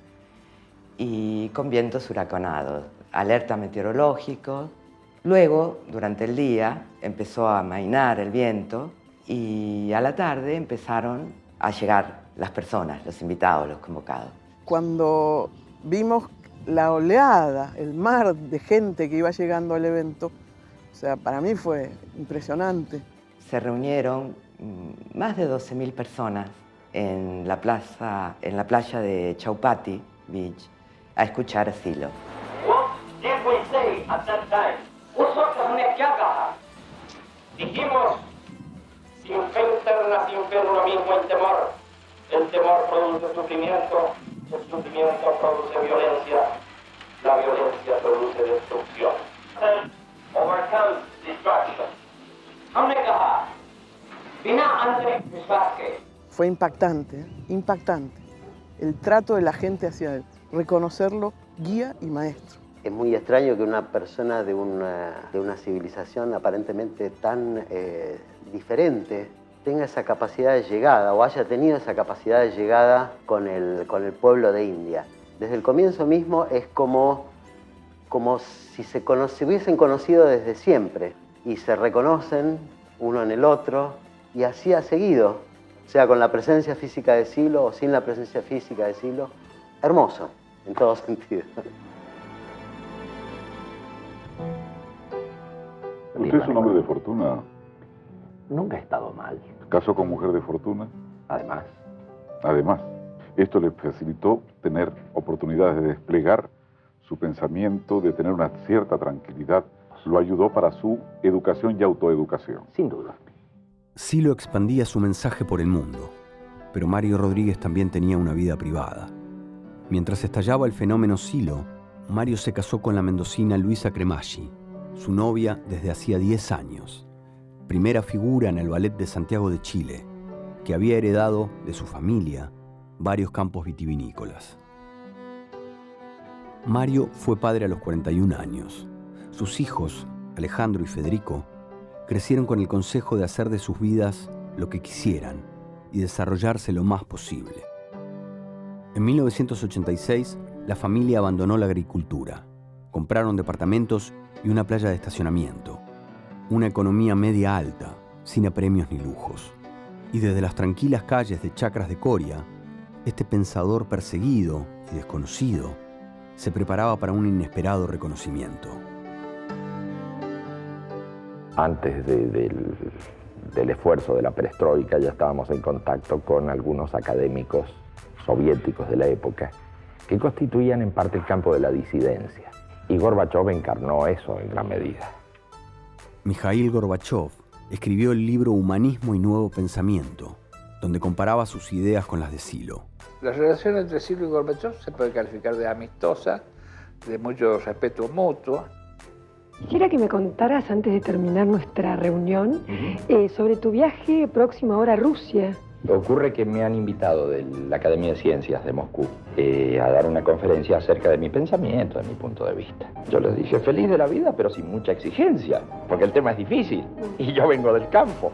y con vientos huracanados, alerta meteorológico. Luego, durante el día, empezó a amainar el viento y a la tarde empezaron a llegar las personas, los invitados, los convocados. Cuando vimos la oleada, el mar de gente que iba llegando al evento, o sea, para mí fue impresionante. Se reunieron más de 12.000 personas en la playa de Chowpatty Beach a escuchar a Silo. Dijimos, sin fe interna, sin fe uno mismo el temor produce sufrimiento, el sufrimiento produce violencia, la violencia produce destrucción. Overcomes destruction. हमने कहा बिना आंतरिक विश्वास के Fue impactante, impactante. El trato de la gente hacia él, reconocerlo guía y maestro. Es muy extraño que una persona de una civilización aparentemente tan diferente tenga esa capacidad de llegada o haya tenido esa capacidad de llegada con el pueblo de India. Desde el comienzo mismo es como si se hubiesen conocido desde siempre y se reconocen uno en el otro y así ha seguido. Sea con la presencia física de Silo o sin la presencia física de Silo, hermoso, en todo sentido. ¿Usted es un hombre de fortuna? Nunca ha estado mal. ¿Casó con mujer de fortuna? Además. Además, esto le facilitó tener oportunidades de desplegar su pensamiento, de tener una cierta tranquilidad. Lo ayudó para su educación y autoeducación. Sin duda. Silo expandía su mensaje por el mundo, pero Mario Rodríguez también tenía una vida privada. Mientras estallaba el fenómeno Silo, Mario se casó con la mendocina Luisa Cremaschi, su novia desde hacía 10 años, primera figura en el ballet de Santiago de Chile, que había heredado de su familia varios campos vitivinícolas. Mario fue padre a los 41 años. Sus hijos, Alejandro y Federico, crecieron con el consejo de hacer de sus vidas lo que quisieran y desarrollarse lo más posible. En 1986, la familia abandonó la agricultura. Compraron departamentos y una playa de estacionamiento. Una economía media alta, sin apremios ni lujos. Y desde las tranquilas calles de Chacras de Coria, este pensador perseguido y desconocido se preparaba para un inesperado reconocimiento. Antes del esfuerzo de la perestroika ya estábamos en contacto con algunos académicos soviéticos de la época que constituían en parte el campo de la disidencia. Y Gorbachov encarnó eso en gran medida. Mikhail Gorbachov escribió el libro Humanismo y Nuevo Pensamiento, donde comparaba sus ideas con las de Silo. La relación entre Silo y Gorbachov se puede calificar de amistosa, de mucho respeto mutuo. Quisiera que me contaras, antes de terminar nuestra reunión, sobre tu viaje próximo ahora a Rusia. Ocurre que me han invitado de la Academia de Ciencias de Moscú a dar una conferencia acerca de mi pensamiento, de mi punto de vista. Yo les dije, feliz de la vida, pero sin mucha exigencia, porque el tema es difícil y yo vengo del campo.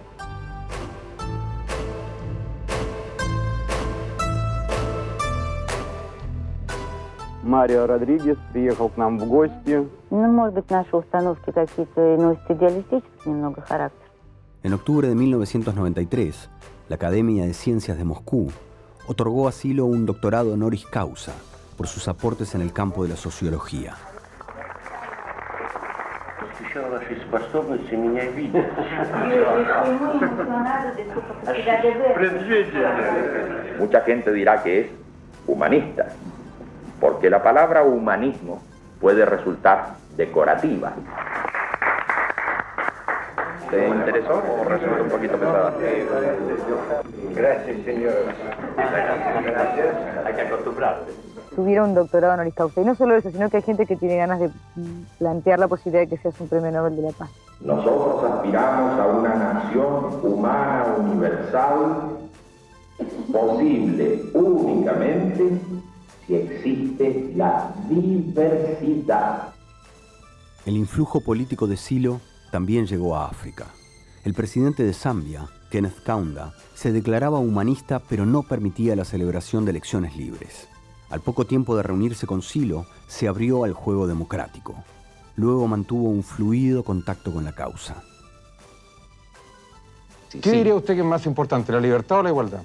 Марио Родригес приехал к нам в гости. Ну, может быть, наши установки какие-то носят идеалистический немного характер. En octubre de 1993, la Academia de Ciencias de Moscú otorgó a Silo un doctorado honoris causa por sus aportes en el campo de la sociología. Mucha gente dirá que es humanista, porque la palabra humanismo puede resultar decorativa. ¿Te interesó o resulta un poquito pesada? Gracias, señor. Hay que acostumbrarse. Tuvieron un doctorado honoris causa. Y no solo eso, sino que hay gente que tiene ganas de plantear la posibilidad de que seas un premio Nobel de la Paz. Nosotros aspiramos a una nación humana universal, posible únicamente si existe la diversidad. El influjo político de Silo también llegó a África. El presidente de Zambia, Kenneth Kaunda, se declaraba humanista pero no permitía la celebración de elecciones libres. Al poco tiempo de reunirse con Silo, se abrió al juego democrático. Luego mantuvo un fluido contacto con la causa. ¿Qué diría usted que es más importante, la libertad o la igualdad?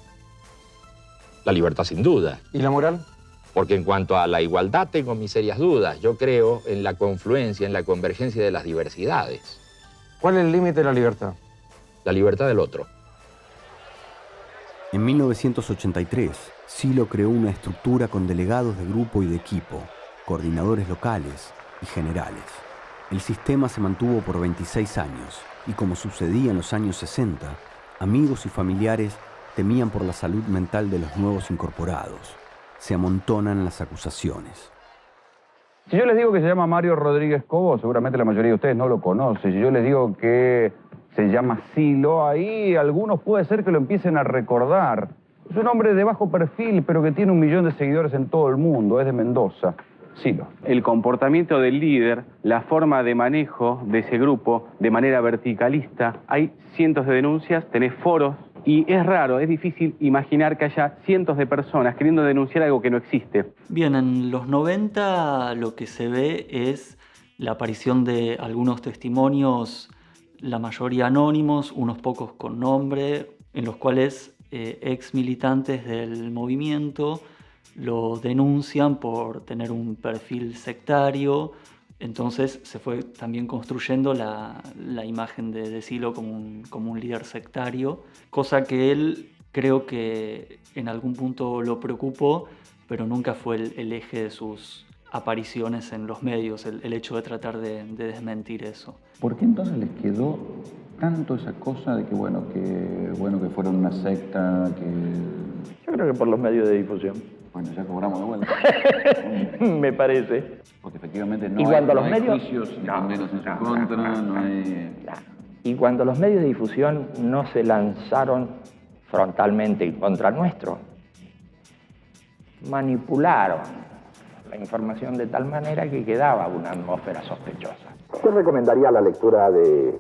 La libertad, sin duda. ¿Y la moral? Porque en cuanto a la igualdad tengo mis serias dudas. Yo creo en la confluencia, en la convergencia de las diversidades. ¿Cuál es el límite de la libertad? La libertad del otro. En 1983, Silo creó una estructura con delegados de grupo y de equipo, coordinadores locales y generales. El sistema se mantuvo por 26 años y, como sucedía en los años 60, amigos y familiares temían por la salud mental de los nuevos incorporados. Se amontonan las acusaciones. Si yo les digo que se llama Mario Rodríguez Cobo, seguramente la mayoría de ustedes no lo conocen. Si yo les digo que se llama Silo, ahí algunos puede ser que lo empiecen a recordar. Es un hombre de bajo perfil, pero que tiene 1 millón de seguidores en todo el mundo. Es de Mendoza. Silo. El comportamiento del líder, la forma de manejo de ese grupo de manera verticalista. Hay cientos de denuncias, tenés foros. Y es raro, es difícil imaginar que haya cientos de personas queriendo denunciar algo que no existe. Bien, en los 90 lo que se ve es la aparición de algunos testimonios, la mayoría anónimos, unos pocos con nombre, en los cuales ex militantes del movimiento lo denuncian por tener un perfil sectario. Entonces se fue también construyendo la imagen de Silo como un líder sectario, cosa que él creo que en algún punto lo preocupó, pero nunca fue el eje de sus apariciones en los medios, el hecho de tratar de desmentir eso. ¿Por qué entonces les quedó tanto esa cosa de que que fueron una secta, que... Yo creo que por los medios de difusión. Bueno, ya cobramos de vuelta. Me parece. Porque efectivamente no hay juicios ni condenas en su contra, no hay... Claro. Y cuando los medios de difusión no se lanzaron frontalmente en contra nuestro, manipularon la información de tal manera que quedaba una atmósfera sospechosa. Yo recomendaría la lectura de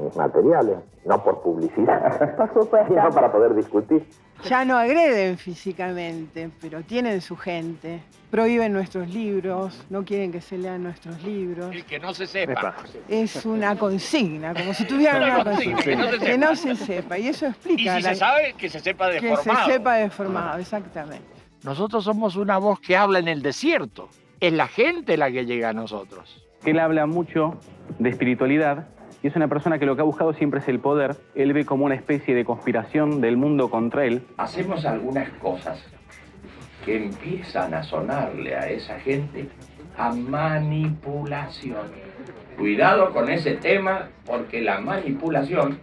mis materiales, no por publicidad, por supuesto, sino para poder discutir. Ya no agreden físicamente, pero tienen su gente. Prohíben nuestros libros, no quieren que se lean nuestros libros. Y que no se sepa. Es una consigna, como si tuvieran una consigna. Que no se sepa. Y eso explica. Y si se sabe, que se sepa deformado. Que se sepa deformado, exactamente. Nosotros somos una voz que habla en el desierto. Es la gente la que llega a nosotros. Él habla mucho de espiritualidad y es una persona que lo que ha buscado siempre es el poder. Él ve como una especie de conspiración del mundo contra él. Hacemos algunas cosas que empiezan a sonarle a esa gente a manipulación. Cuidado con ese tema, porque la manipulación,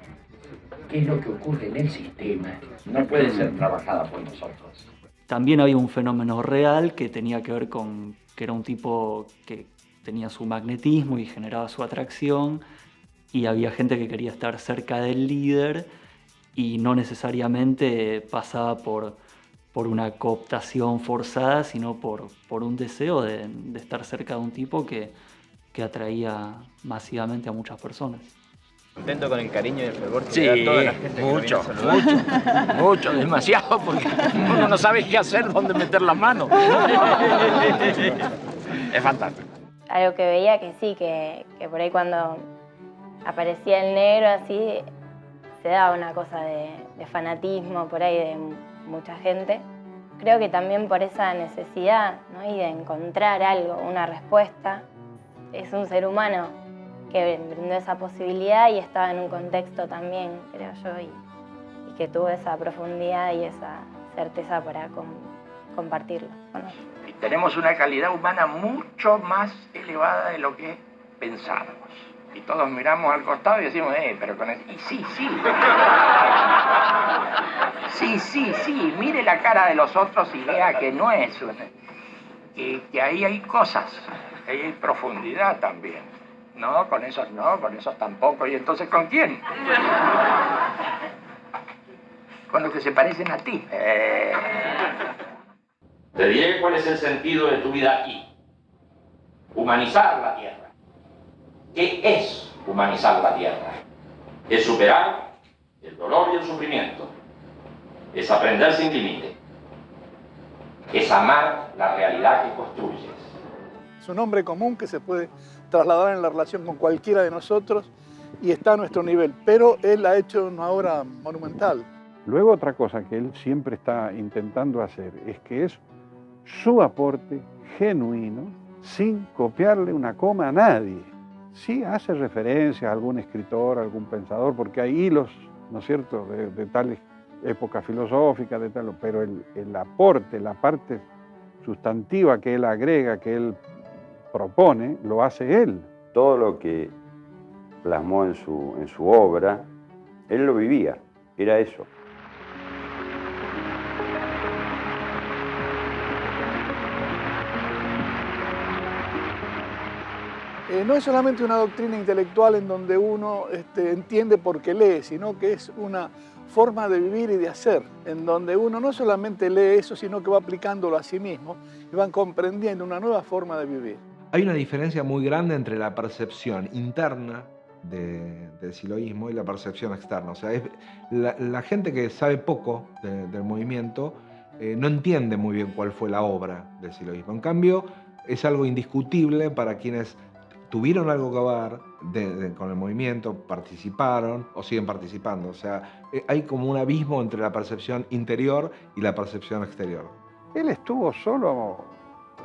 ¿qué es lo que ocurre en el sistema? No puede ser trabajada por nosotros. También había un fenómeno real que tenía que ver con que era un tipo que tenía su magnetismo y generaba su atracción, y había gente que quería estar cerca del líder y no necesariamente pasaba por una cooptación forzada, sino por un deseo de estar cerca de un tipo que atraía masivamente a muchas personas. Contento con el cariño y el fervor que Sí, le da toda la gente mucho, que viene a saludar. mucho, demasiado, porque uno no sabe qué hacer, dónde meter la mano. Es fantástico. Algo que veía que sí, que por ahí cuando aparecía el negro así, se daba una cosa de fanatismo por ahí de mucha gente. Creo que también por esa necesidad, ¿no? Y de encontrar algo, una respuesta. Es un ser humano que brindó esa posibilidad y estaba en un contexto también, creo yo, y que tuvo esa profundidad y esa certeza para compartirlo con otros. Y tenemos una calidad humana mucho más elevada de lo que pensábamos. Y todos miramos al costado y decimos, pero con el... Y sí. Sí, mire la cara de los otros y vea que no es una... que ahí hay cosas, ahí hay profundidad también. No, con esos tampoco. ¿Y entonces con quién? Con los que se parecen a ti. Te diré cuál es el sentido de tu vida aquí. Humanizar la tierra. ¿Qué es humanizar la tierra? Es superar el dolor y el sufrimiento. Es aprender sin límite. Es amar la realidad que construyes. Es un nombre común que se puede trasladar en la relación con cualquiera de nosotros y está a nuestro nivel, pero él ha hecho una obra monumental. Luego otra cosa que él siempre está intentando hacer es que es su aporte genuino, sin copiarle una coma a nadie. Sí hace referencia a algún escritor, a algún pensador, porque hay hilos, ¿no es cierto?, de tal época filosófica, de tal, pero el aporte, la parte sustantiva que él agrega, que él propone, lo hace él. Todo lo que plasmó en su obra, él lo vivía, era eso. No es solamente una doctrina intelectual en donde uno entiende por qué lee, sino que es una forma de vivir y de hacer, en donde uno no solamente lee eso, sino que va aplicándolo a sí mismo y van comprendiendo una nueva forma de vivir. Hay una diferencia muy grande entre la percepción interna del siloísmo y la percepción externa. O sea, la gente que sabe poco del movimiento no entiende muy bien cuál fue la obra del siloísmo. En cambio, es algo indiscutible para quienes tuvieron algo que ver con el movimiento, participaron o siguen participando. O sea, hay como un abismo entre la percepción interior y la percepción exterior. Él estuvo solo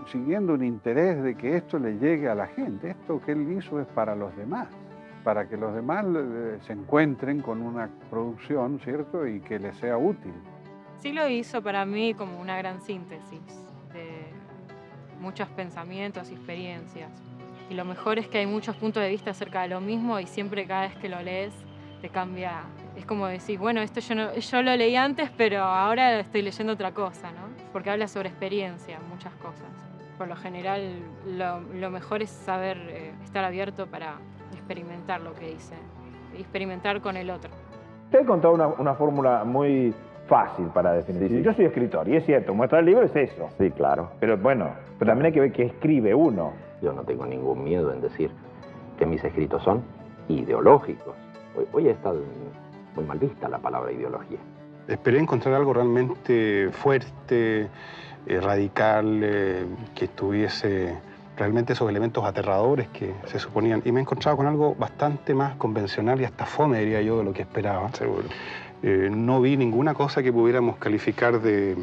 siguiendo un interés de que esto le llegue a la gente. Esto que él hizo es para los demás, para que los demás se encuentren con una producción, ¿cierto?, y que les sea útil. Sí lo hizo para mí como una gran síntesis de muchos pensamientos y experiencias. Y lo mejor es que hay muchos puntos de vista acerca de lo mismo y siempre cada vez que lo lees te cambia. Es como decir, bueno, esto yo lo leí antes, pero ahora estoy leyendo otra cosa, ¿no? Porque habla sobre experiencia, muchas cosas. Por lo general, lo mejor es saber estar abierto para experimentar lo que dice, y experimentar con el otro. Usted contó una fórmula muy fácil para definir. Sí. Yo soy escritor, y es cierto, mostrar el libro es eso. Sí, claro. Pero bueno, pero también hay que ver qué escribe uno. Yo no tengo ningún miedo en decir que mis escritos son ideológicos. Hoy está muy mal vista la palabra ideología. Esperé encontrar algo realmente fuerte, radical, que tuviese realmente esos elementos aterradores que se suponían. Y me he encontrado con algo bastante más convencional y hasta fome, diría yo, de lo que esperaba. Seguro. No vi ninguna cosa que pudiéramos calificar de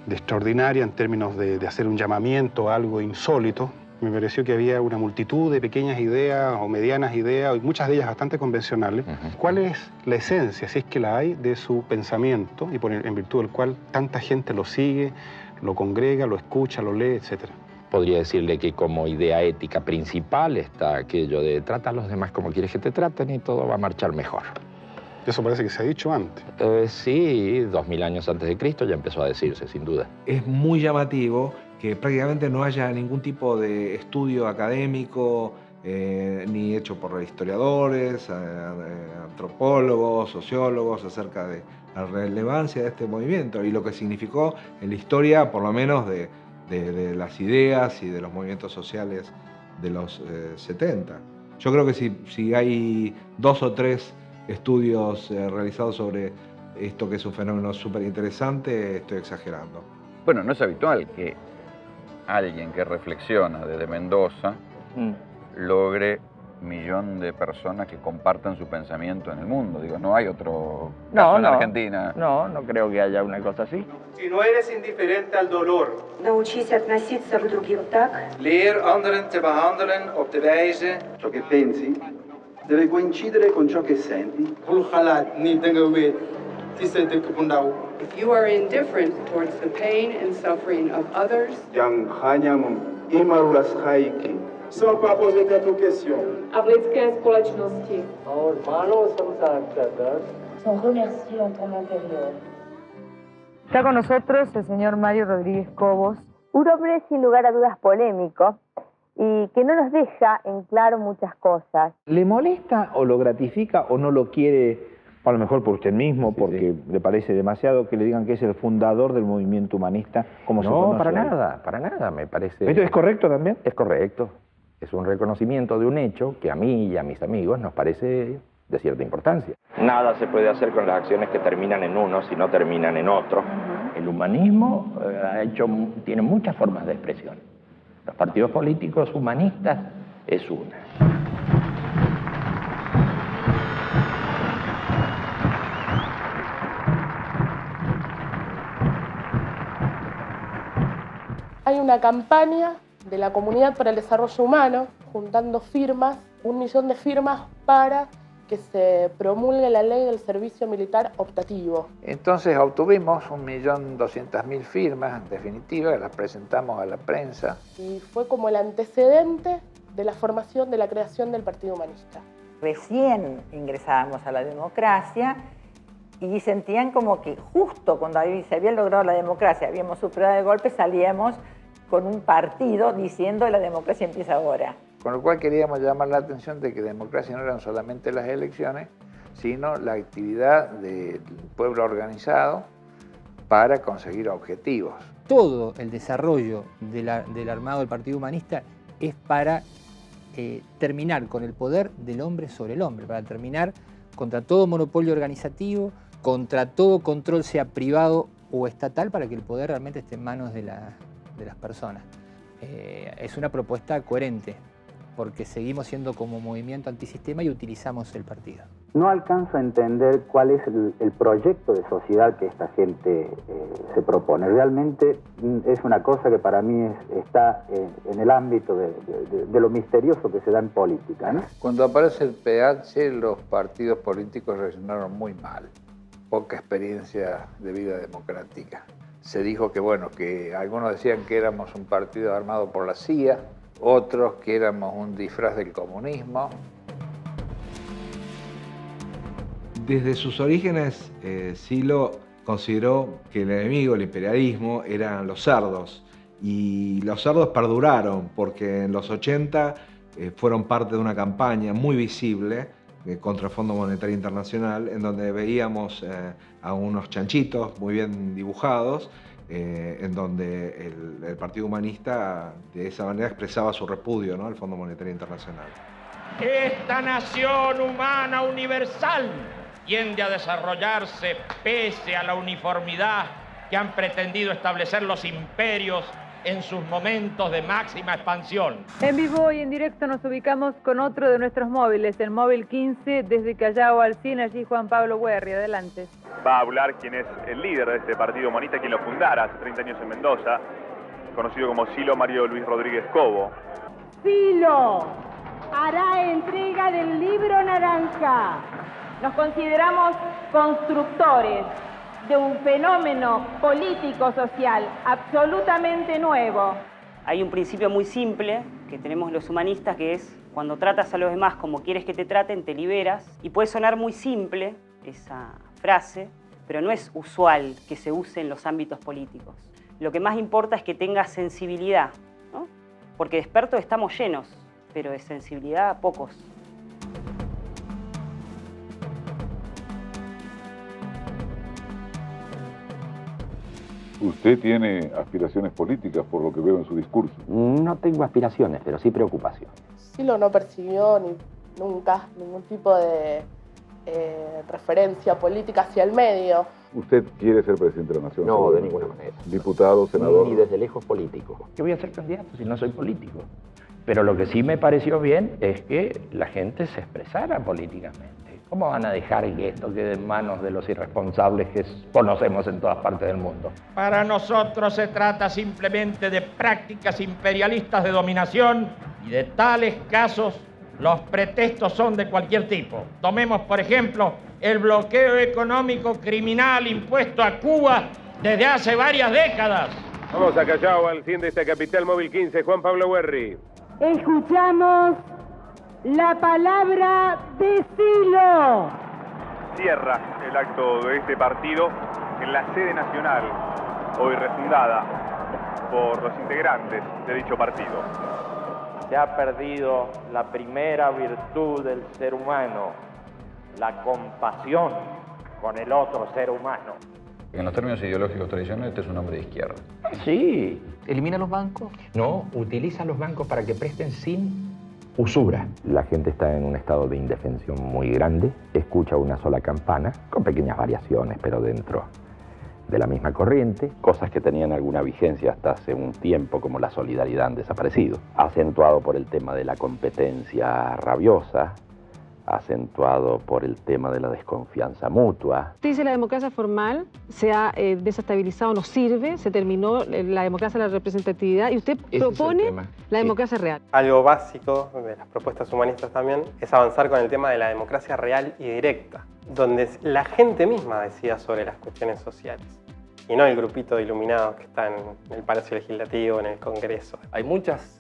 extraordinaria en términos de hacer un llamamiento a algo insólito. Me pareció que había una multitud de pequeñas ideas o medianas ideas, y muchas de ellas bastante convencionales. ¿Cuál es la esencia, si es que la hay, de su pensamiento y en virtud del cual tanta gente lo sigue, lo congrega, lo escucha, lo lee, etcétera? Podría decirle que como idea ética principal está aquello de trata a los demás como quieres que te traten y todo va a marchar mejor. Eso parece que se ha dicho antes. Sí, 2000 años antes de Cristo ya empezó a decirse, sin duda. Es muy llamativo que prácticamente no haya ningún tipo de estudio académico, ni hecho por historiadores, antropólogos, sociólogos, acerca de la relevancia de este movimiento y lo que significó en la historia, por lo menos, de las ideas y de los movimientos sociales de los 70. Yo creo que si hay 2 o 3 estudios realizados sobre esto, que es un fenómeno súper interesante, estoy exagerando. Bueno, no es habitual que alguien que reflexiona desde Mendoza logre 1 millón de personas que compartan su pensamiento en el mundo. Digo, no hay otro caso en Argentina. No creo que haya una cosa así. Si no eres indiferente al dolor, Научись относиться к другим так, leer anderen te behandelen op de wijze. Ciò che pensi deve coincidere con ciò che senti. If you are indifferent towards the pain and suffering of others, a v lidské společnosti. Está con nosotros el señor Mario Rodríguez Cobos. Un hombre sin lugar a dudas polémico y que no nos deja en claro muchas cosas. ¿Le molesta o lo gratifica o no lo quiere, a lo mejor por usted mismo, porque le parece demasiado que le digan que es el fundador del movimiento humanista, como se conoce? No, para nada, me parece... ¿Esto es correcto también? Es correcto. Es un reconocimiento de un hecho que a mí y a mis amigos nos parece de cierta importancia. Nada se puede hacer con las acciones que terminan en uno si no terminan en otro. El humanismo tiene muchas formas de expresión. Los partidos políticos humanistas es una. Hay una campaña de la Comunidad para el Desarrollo Humano, juntando firmas, 1 millón de firmas para que se promulgue la ley del servicio militar optativo. Entonces obtuvimos 1.200.000 firmas, en definitiva, las presentamos a la prensa. Y fue como el antecedente de la formación de la creación del Partido Humanista. Recién ingresábamos a la democracia y sentían como que justo cuando se había logrado la democracia, habíamos superado el golpe, salíamos con un partido diciendo que la democracia empieza ahora. Con lo cual queríamos llamar la atención de que democracia no eran solamente las elecciones, sino la actividad del pueblo organizado para conseguir objetivos. Todo el desarrollo del armado del Partido Humanista es para terminar con el poder del hombre sobre el hombre, para terminar contra todo monopolio organizativo, contra todo control, sea privado o estatal, para que el poder realmente esté en manos de las personas. Es una propuesta coherente, porque seguimos siendo como movimiento antisistema y utilizamos el partido. No alcanzo a entender cuál es el proyecto de sociedad que esta gente se propone. Realmente es una cosa que para mí está en el ámbito de lo misterioso que se da en política, ¿no? Cuando aparece el PH, los partidos políticos reaccionaron muy mal. Poca experiencia de vida democrática. Se dijo que, bueno, que algunos decían que éramos un partido armado por la CIA, otros que éramos un disfraz del comunismo. Desde sus orígenes, Silo consideró que el enemigo, el imperialismo, eran los cerdos. Y los cerdos perduraron porque en los 80 fueron parte de una campaña muy visible contra el Fondo Monetario Internacional, en donde veíamos a unos chanchitos muy bien dibujados, en donde el Partido Humanista de esa manera expresaba su repudio, ¿no?, al Fondo Monetario Internacional. Esta nación humana universal tiende a desarrollarse pese a la uniformidad que han pretendido establecer los imperios en sus momentos de máxima expansión. En vivo y en directo nos ubicamos con otro de nuestros móviles, el móvil 15, desde Callao al Cine, allí Juan Pablo Guerri. Adelante. Va a hablar quien es el líder de este partido humanista, quien lo fundara hace 30 años en Mendoza, conocido como Silo, Mario Luis Rodríguez Cobo. Silo hará entrega del libro naranja. Nos consideramos constructores de un fenómeno político-social absolutamente nuevo. Hay un principio muy simple que tenemos los humanistas, que es cuando tratas a los demás como quieres que te traten, te liberas. Y puede sonar muy simple esa frase, pero no es usual que se use en los ámbitos políticos. Lo que más importa es que tengas sensibilidad, ¿no? Porque de expertos estamos llenos, pero de sensibilidad pocos. ¿Usted tiene aspiraciones políticas por lo que veo en su discurso? No tengo aspiraciones, pero sí preocupaciones. Silo no persiguió nunca ningún tipo de referencia política hacia el medio. ¿Usted quiere ser presidente de la Nación? No, de ninguna manera. ¿Diputado, senador? Ni desde lejos político. ¿Qué voy a ser candidato si no soy político? Pero lo que sí me pareció bien es que la gente se expresara políticamente. ¿Cómo van a dejar que esto quede en manos de los irresponsables que conocemos en todas partes del mundo? Para nosotros se trata simplemente de prácticas imperialistas de dominación y de tales casos los pretextos son de cualquier tipo. Tomemos, por ejemplo, el bloqueo económico criminal impuesto a Cuba desde hace varias décadas. Vamos a Callao, al 100 de esta capital, móvil 15, Juan Pablo Guerri. Escuchamos la palabra de Silo. Cierra el acto de este partido en la sede nacional, hoy refundada por los integrantes de dicho partido. Se ha perdido la primera virtud del ser humano, la compasión con el otro ser humano. En los términos ideológicos tradicionales, este es un hombre de izquierda. Sí. ¿Elimina los bancos? No, utiliza los bancos para que presten sin usura. La gente está en un estado de indefensión muy grande, escucha una sola campana, con pequeñas variaciones, pero dentro de la misma corriente. Cosas que tenían alguna vigencia hasta hace un tiempo, como la solidaridad, han desaparecido. Acentuado por el tema de la competencia rabiosa, acentuado por el tema de la desconfianza mutua. Usted dice la democracia formal se ha desestabilizado, no sirve, se terminó la democracia de la representatividad y usted propone la democracia real. Algo básico de las propuestas humanistas también es avanzar con el tema de la democracia real y directa, donde la gente misma decida sobre las cuestiones sociales y no el grupito de iluminados que está en el Palacio Legislativo, en el Congreso. Hay muchas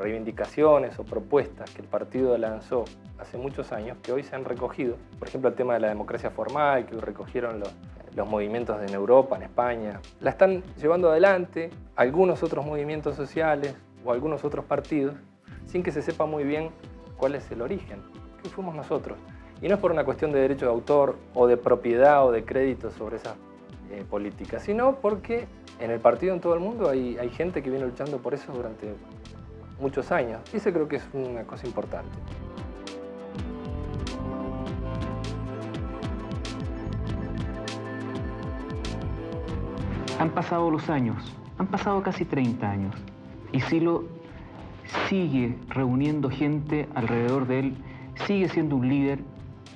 reivindicaciones o propuestas que el partido lanzó hace muchos años que hoy se han recogido. Por ejemplo, el tema de la democracia formal, que lo recogieron los movimientos en Europa, en España. La están llevando adelante algunos otros movimientos sociales o algunos otros partidos sin que se sepa muy bien cuál es el origen, que fuimos nosotros. Y no es por una cuestión de derecho de autor o de propiedad o de crédito sobre esas políticas, sino porque en el partido en todo el mundo hay gente que viene luchando por eso durante muchos años. Y eso creo que es una cosa importante. Han pasado los años, han pasado casi 30 años, y Silo sigue reuniendo gente alrededor de él, sigue siendo un líder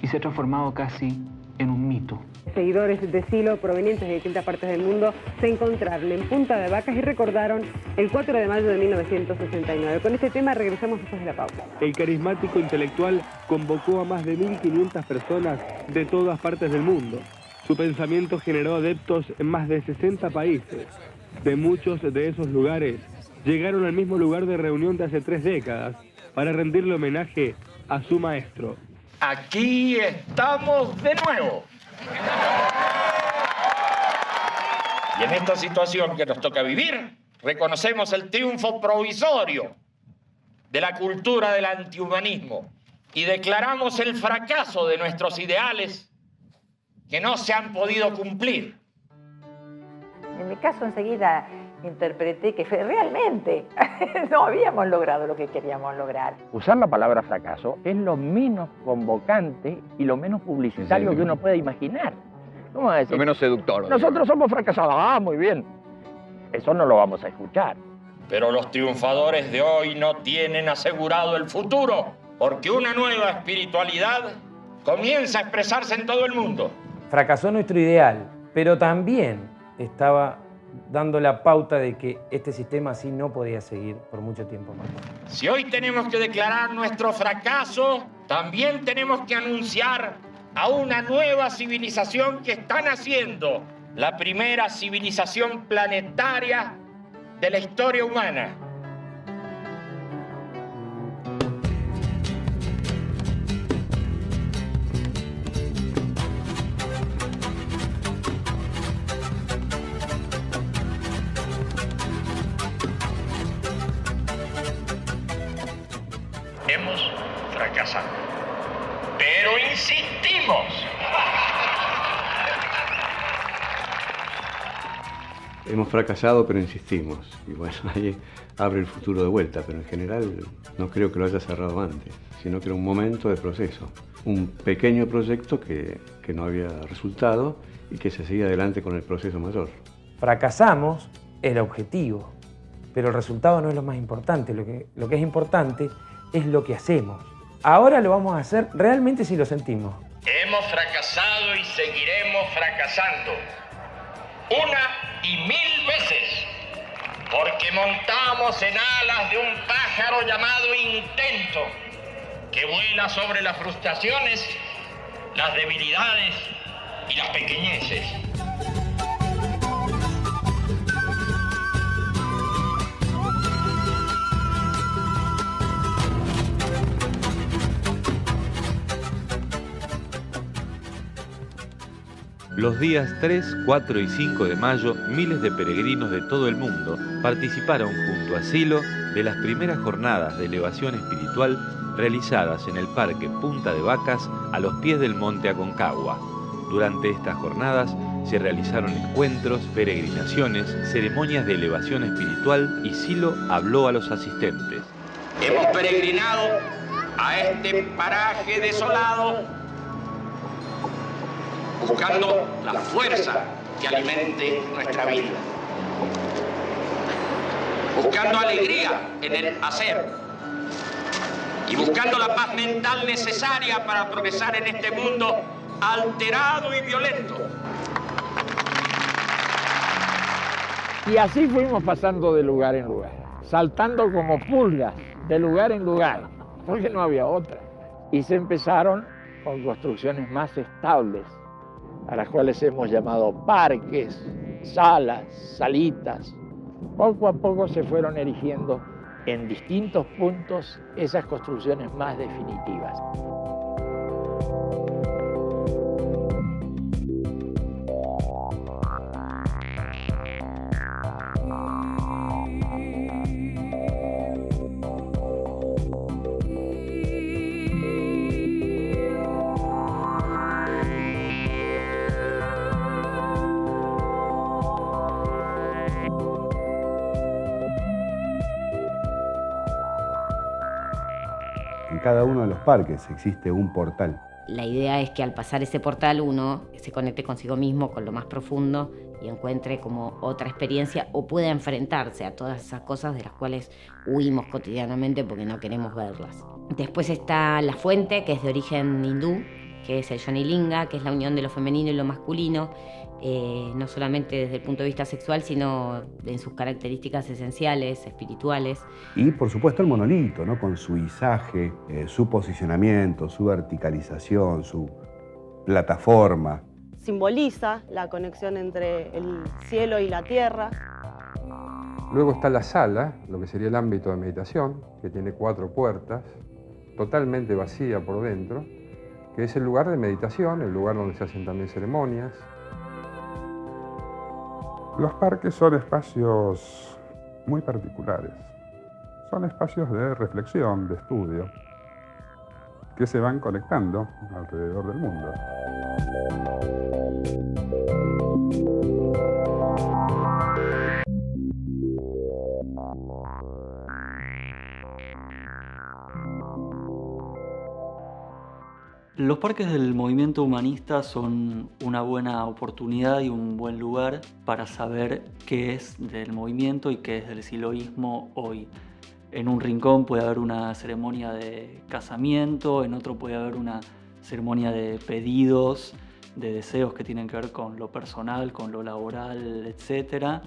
y se ha transformado casi en un mito. Seguidores de Silo provenientes de distintas partes del mundo se encontraron en Punta de Vacas y recordaron el 4 de mayo de 1969. Con este tema regresamos después de la pausa. El carismático intelectual convocó a más de 1.500 personas de todas partes del mundo. Su pensamiento generó adeptos en más de 60 países. De muchos de esos lugares llegaron al mismo lugar de reunión de hace 3 décadas para rendirle homenaje a su maestro. Aquí estamos de nuevo. Y en esta situación que nos toca vivir, reconocemos el triunfo provisorio de la cultura del antihumanismo y declaramos el fracaso de nuestros ideales que no se han podido cumplir. En mi caso enseguida interpreté que realmente no habíamos logrado lo que queríamos lograr. Usar la palabra fracaso es lo menos convocante y lo menos publicitario que uno puede imaginar. ¿Cómo va a decir? Lo menos seductor. Nosotros somos fracasados. Ah, muy bien. Eso no lo vamos a escuchar. Pero los triunfadores de hoy no tienen asegurado el futuro, porque una nueva espiritualidad comienza a expresarse en todo el mundo. Fracasó nuestro ideal, pero también estaba dando la pauta de que este sistema así no podía seguir por mucho tiempo más. Si hoy tenemos que declarar nuestro fracaso, también tenemos que anunciar a una nueva civilización que está naciendo, la primera civilización planetaria de la historia humana. Hemos fracasado, pero insistimos. Hemos fracasado, pero insistimos. Y bueno, ahí abre el futuro de vuelta, pero en general no creo que lo haya cerrado antes, sino que era un momento de proceso. Un pequeño proyecto que no había resultado y que se seguía adelante con el proceso mayor. Fracasamos, el objetivo, pero el resultado no es lo más importante. Lo que es importante es lo que hacemos. Ahora lo vamos a hacer realmente si lo sentimos. Hemos fracasado y seguiremos fracasando. Una y mil veces. Porque montamos en alas de un pájaro llamado intento, que vuela sobre las frustraciones, las debilidades y las pequeñeces. Los días 3, 4 y 5 de mayo, miles de peregrinos de todo el mundo participaron junto a Silo de las primeras jornadas de elevación espiritual realizadas en el Parque Punta de Vacas a los pies del Monte Aconcagua. Durante estas jornadas se realizaron encuentros, peregrinaciones, ceremonias de elevación espiritual y Silo habló a los asistentes. Hemos peregrinado a este paraje desolado buscando la fuerza que alimente nuestra vida, buscando alegría en el hacer y buscando la paz mental necesaria para progresar en este mundo alterado y violento. Y así fuimos pasando de lugar en lugar, saltando como pulgas de lugar en lugar, porque no había otra. Y se empezaron con construcciones más estables, a las cuales hemos llamado parques, salas, salitas. Poco a poco se fueron erigiendo en distintos puntos esas construcciones más definitivas. En cada uno de los parques existe un portal. La idea es que al pasar ese portal uno se conecte consigo mismo, con lo más profundo y encuentre como otra experiencia o pueda enfrentarse a todas esas cosas de las cuales huimos cotidianamente porque no queremos verlas. Después está la fuente, que es de origen hindú, que es el Jyotirlinga, que es la unión de lo femenino y lo masculino, no solamente desde el punto de vista sexual, sino en sus características esenciales, espirituales. Y por supuesto el monolito, ¿no? Con su izaje, su posicionamiento, su verticalización, su plataforma. Simboliza la conexión entre el cielo y la tierra. Luego está la sala, lo que sería el ámbito de meditación, que tiene 4 puertas, totalmente vacía por dentro, que es el lugar de meditación, el lugar donde se hacen también ceremonias. Los parques son espacios muy particulares. Son espacios de reflexión, de estudio, que se van conectando alrededor del mundo. Los parques del movimiento humanista son una buena oportunidad y un buen lugar para saber qué es del movimiento y qué es del siloísmo hoy. En un rincón puede haber una ceremonia de casamiento, en otro puede haber una ceremonia de pedidos, de deseos que tienen que ver con lo personal, con lo laboral, etc.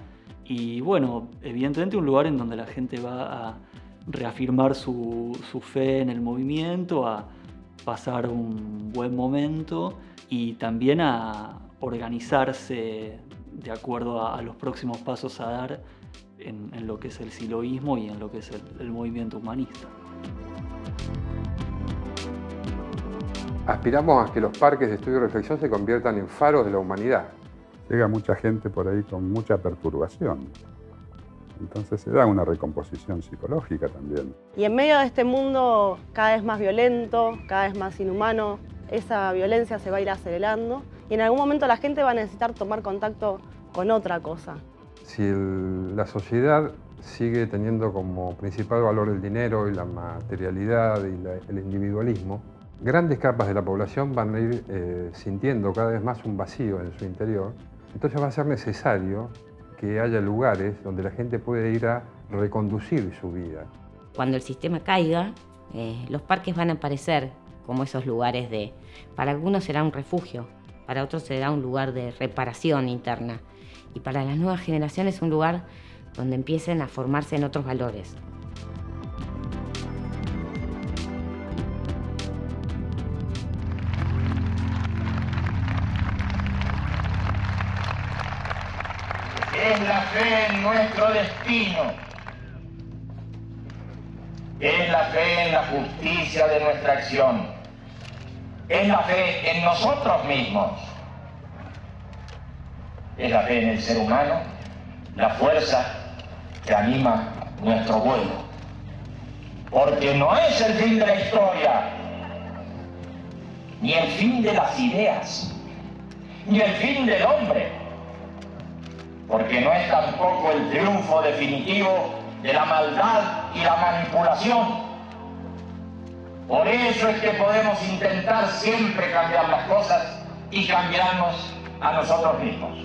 Y bueno, evidentemente un lugar en donde la gente va a reafirmar su fe en el movimiento, a pasar un buen momento y también a organizarse de acuerdo a los próximos pasos a dar en lo que es el siloísmo y en lo que es el movimiento humanista. Aspiramos a que los parques de estudio y reflexión se conviertan en faros de la humanidad. Llega mucha gente por ahí con mucha perturbación. Entonces se da una recomposición psicológica también. Y en medio de este mundo cada vez más violento, cada vez más inhumano, esa violencia se va a ir acelerando y en algún momento la gente va a necesitar tomar contacto con otra cosa. Si la sociedad sigue teniendo como principal valor el dinero y la materialidad y el individualismo, grandes capas de la población van a ir sintiendo cada vez más un vacío en su interior. Entonces va a ser necesario que haya lugares donde la gente puede ir a reconducir su vida. Cuando el sistema caiga, los parques van a aparecer como esos lugares para algunos será un refugio, para otros será un lugar de reparación interna y para las nuevas generaciones un lugar donde empiecen a formarse en otros valores. Es la fe en nuestro destino. Es la fe en la justicia de nuestra acción. Es la fe en nosotros mismos. Es la fe en el ser humano, la fuerza que anima nuestro vuelo. Porque no es el fin de la historia, ni el fin de las ideas, ni el fin del hombre. Porque no es tampoco el triunfo definitivo de la maldad y la manipulación. Por eso es que podemos intentar siempre cambiar las cosas y cambiarnos a nosotros mismos.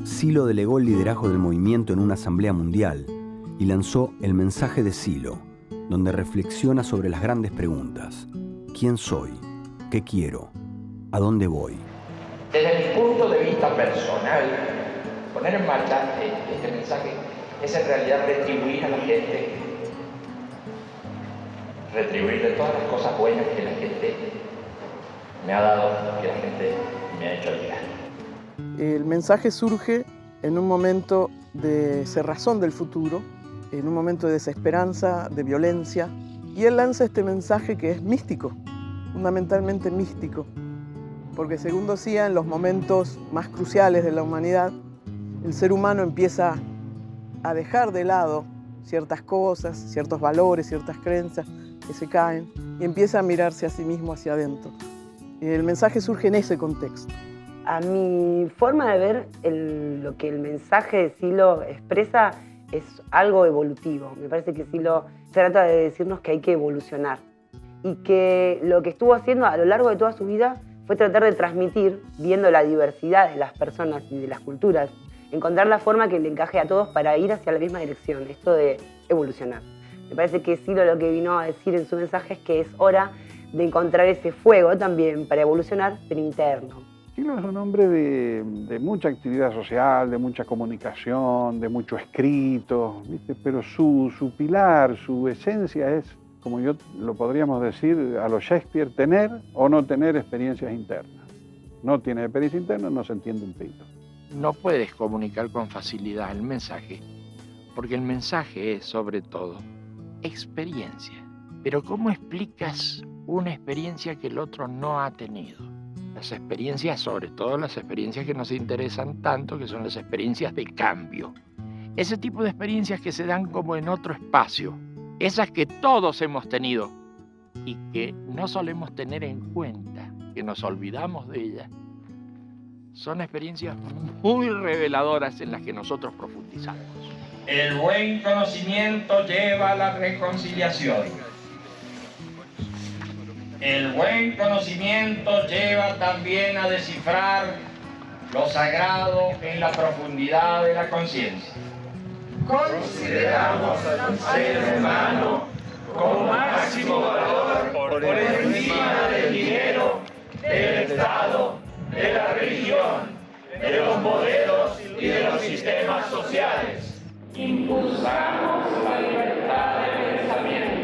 Silo delegó el liderazgo del movimiento en una asamblea mundial y lanzó el mensaje de Silo, donde reflexiona sobre las grandes preguntas. ¿Quién soy? ¿Qué quiero? ¿A dónde voy? Desde mi punto de vista personal, poner en marcha este mensaje es en realidad retribuir a la gente, retribuirle todas las cosas buenas que la gente me ha dado, que la gente me ha hecho llegar. El mensaje surge en un momento de cerrazón del futuro, en un momento de desesperanza, de violencia, y él lanza este mensaje que es místico, fundamentalmente místico, porque según decía, en los momentos más cruciales de la humanidad, el ser humano empieza a dejar de lado ciertas cosas, ciertos valores, ciertas creencias que se caen, y empieza a mirarse a sí mismo hacia adentro. El mensaje surge en ese contexto. A mi forma de ver, lo que el mensaje de Silo expresa es algo evolutivo. Me parece que Silo trata de decirnos que hay que evolucionar y que lo que estuvo haciendo a lo largo de toda su vida fue tratar de transmitir, viendo la diversidad de las personas y de las culturas, encontrar la forma que le encaje a todos para ir hacia la misma dirección, esto de evolucionar. Me parece que Silo lo que vino a decir en su mensaje es que es hora de encontrar ese fuego también para evolucionar, pero interno. Silo es un hombre de mucha actividad social, de mucha comunicación, de mucho escrito, ¿viste? Pero su pilar, su esencia es, como yo lo podríamos decir a lo Shakespeare, tener o no tener experiencias internas. No tiene experiencia interna, no se entiende un pito. No puedes comunicar con facilidad el mensaje, porque el mensaje es, sobre todo, experiencia. Pero ¿cómo explicas una experiencia que el otro no ha tenido? Las experiencias, sobre todo las experiencias que nos interesan tanto, que son las experiencias de cambio. Ese tipo de experiencias que se dan como en otro espacio, esas que todos hemos tenido y que no solemos tener en cuenta, que nos olvidamos de ellas, son experiencias muy reveladoras en las que nosotros profundizamos. El buen conocimiento lleva a la reconciliación. El buen conocimiento lleva también a descifrar lo sagrado en la profundidad de la conciencia. Consideramos al ser humano como máximo valor por encima del dinero, del Estado, de la religión, de los modelos y de los sistemas sociales. Impulsamos la libertad de pensamiento.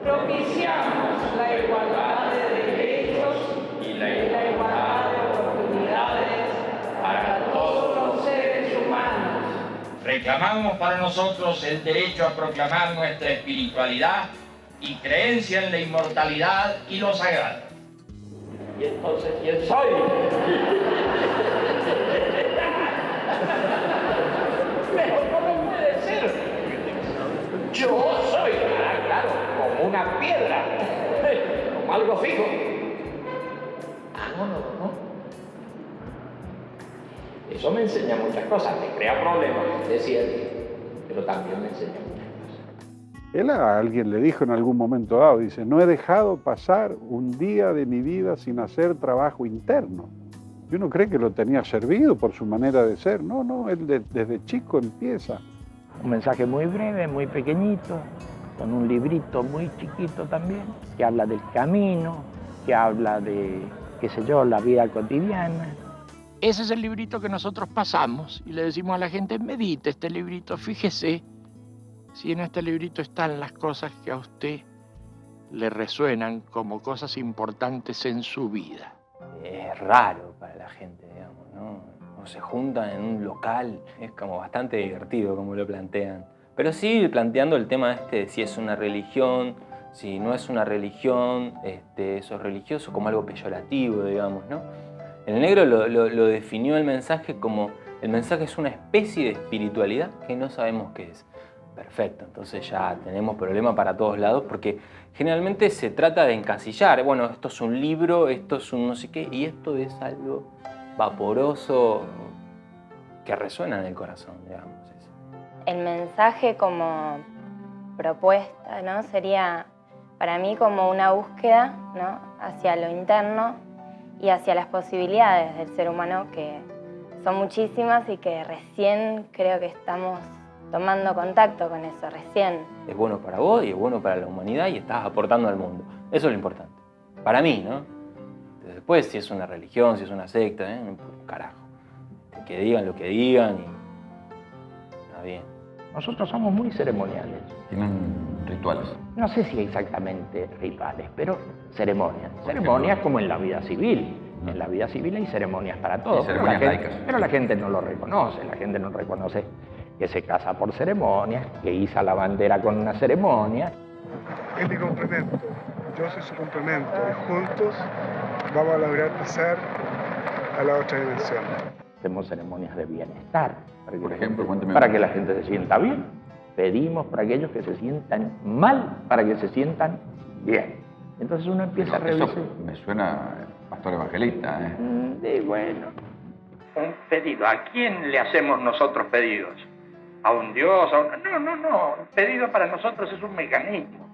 Propiciamos la igualdad de derechos y la igualdad de oportunidades para todos los seres humanos. Reclamamos para nosotros el derecho a proclamar nuestra espiritualidad y creencia en la inmortalidad y lo sagrado. ¿Y entonces quién soy? Pero ¿cómo puede ser? Yo soy, claro, como una piedra, como algo fijo. No. Eso me enseña muchas cosas, me crea problemas, es cierto, pero también me enseña muchas cosas. Él a alguien le dijo en algún momento dado, dice, no he dejado pasar un día de mi vida sin hacer trabajo interno. Y uno cree que lo tenía servido por su manera de ser. No, él desde chico empieza. Un mensaje muy breve, muy pequeñito, con un librito muy chiquito también, que habla del camino, que habla de, qué sé yo, la vida cotidiana. Ese es el librito que nosotros pasamos y le decimos a la gente, medite este librito, fíjese si en este librito están las cosas que a usted le resuenan como cosas importantes en su vida. Es raro para la gente, digamos, ¿no? O se juntan en un local, es como bastante divertido como lo plantean. Pero sí planteando el tema de si es una religión, si no es una religión, eso es religioso, como algo peyorativo, digamos, ¿no? El negro lo definió el mensaje como, el mensaje es una especie de espiritualidad que no sabemos qué es. Perfecto, entonces ya tenemos problema para todos lados porque generalmente se trata de encasillar. Bueno, esto es un libro, esto es un no sé qué, y esto es algo vaporoso que resuena en el corazón, digamos. El mensaje como propuesta, ¿no? Sería para mí como una búsqueda, ¿no? Hacia lo interno y hacia las posibilidades del ser humano, que son muchísimas y que recién creo que estamos tomando contacto con eso, recién. Es bueno para vos y es bueno para la humanidad y estás aportando al mundo. Eso es lo importante. Para mí, ¿no? Después, si es una religión, si es una secta, no importa un carajo. Que digan lo que digan y está bien. Nosotros somos muy ceremoniales. ¿Tienen rituales? No sé si exactamente rituales, pero ceremonias. Ceremonias como en la vida civil. En la vida civil hay ceremonias para todo. Ceremonias laicas. Pero la gente no lo reconoce. La gente no reconoce que se casa por ceremonias, que iza la bandera con una ceremonia. Es mi complemento. Yo soy su complemento. Y juntos vamos a lograr pasar a la otra dimensión. Hacemos ceremonias de bienestar. Por ejemplo, cuénteme. Para que la gente se sienta bien. Pedimos para aquellos que se sientan mal, para que se sientan bien. Entonces uno empieza a revisar. Eso me suena pastor evangelista, ¿eh? Sí, bueno. Un pedido. ¿A quién le hacemos nosotros pedidos? ¿A un Dios? No. El pedido para nosotros es un mecanismo.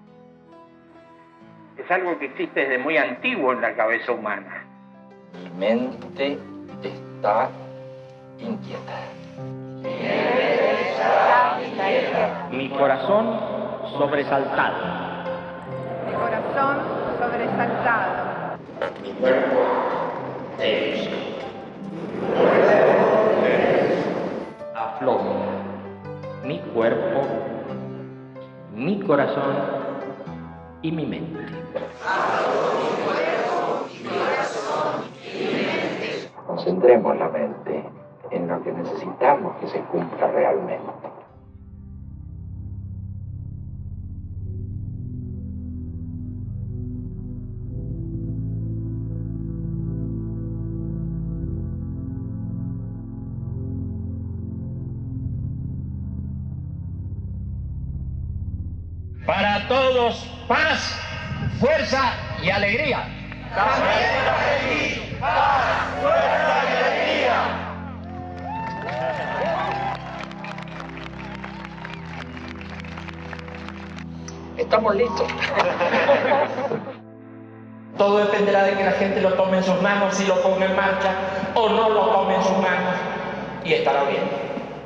Es algo que existe desde muy antiguo en la cabeza humana. Mi mente está inquieta. Mi corazón sobresaltado. Mi corazón sobresaltado. Mi cuerpo tenso. Afloja. Mi cuerpo, mi corazón y mi mente. Concentremos la mente en lo que necesitamos que se cumpla realmente. Para todos, paz, fuerza y alegría. Paz, fuerza y alegría. Estamos listos. Todo dependerá de que la gente lo tome en sus manos, y lo ponga en marcha, o no lo tome en sus manos, y estará bien.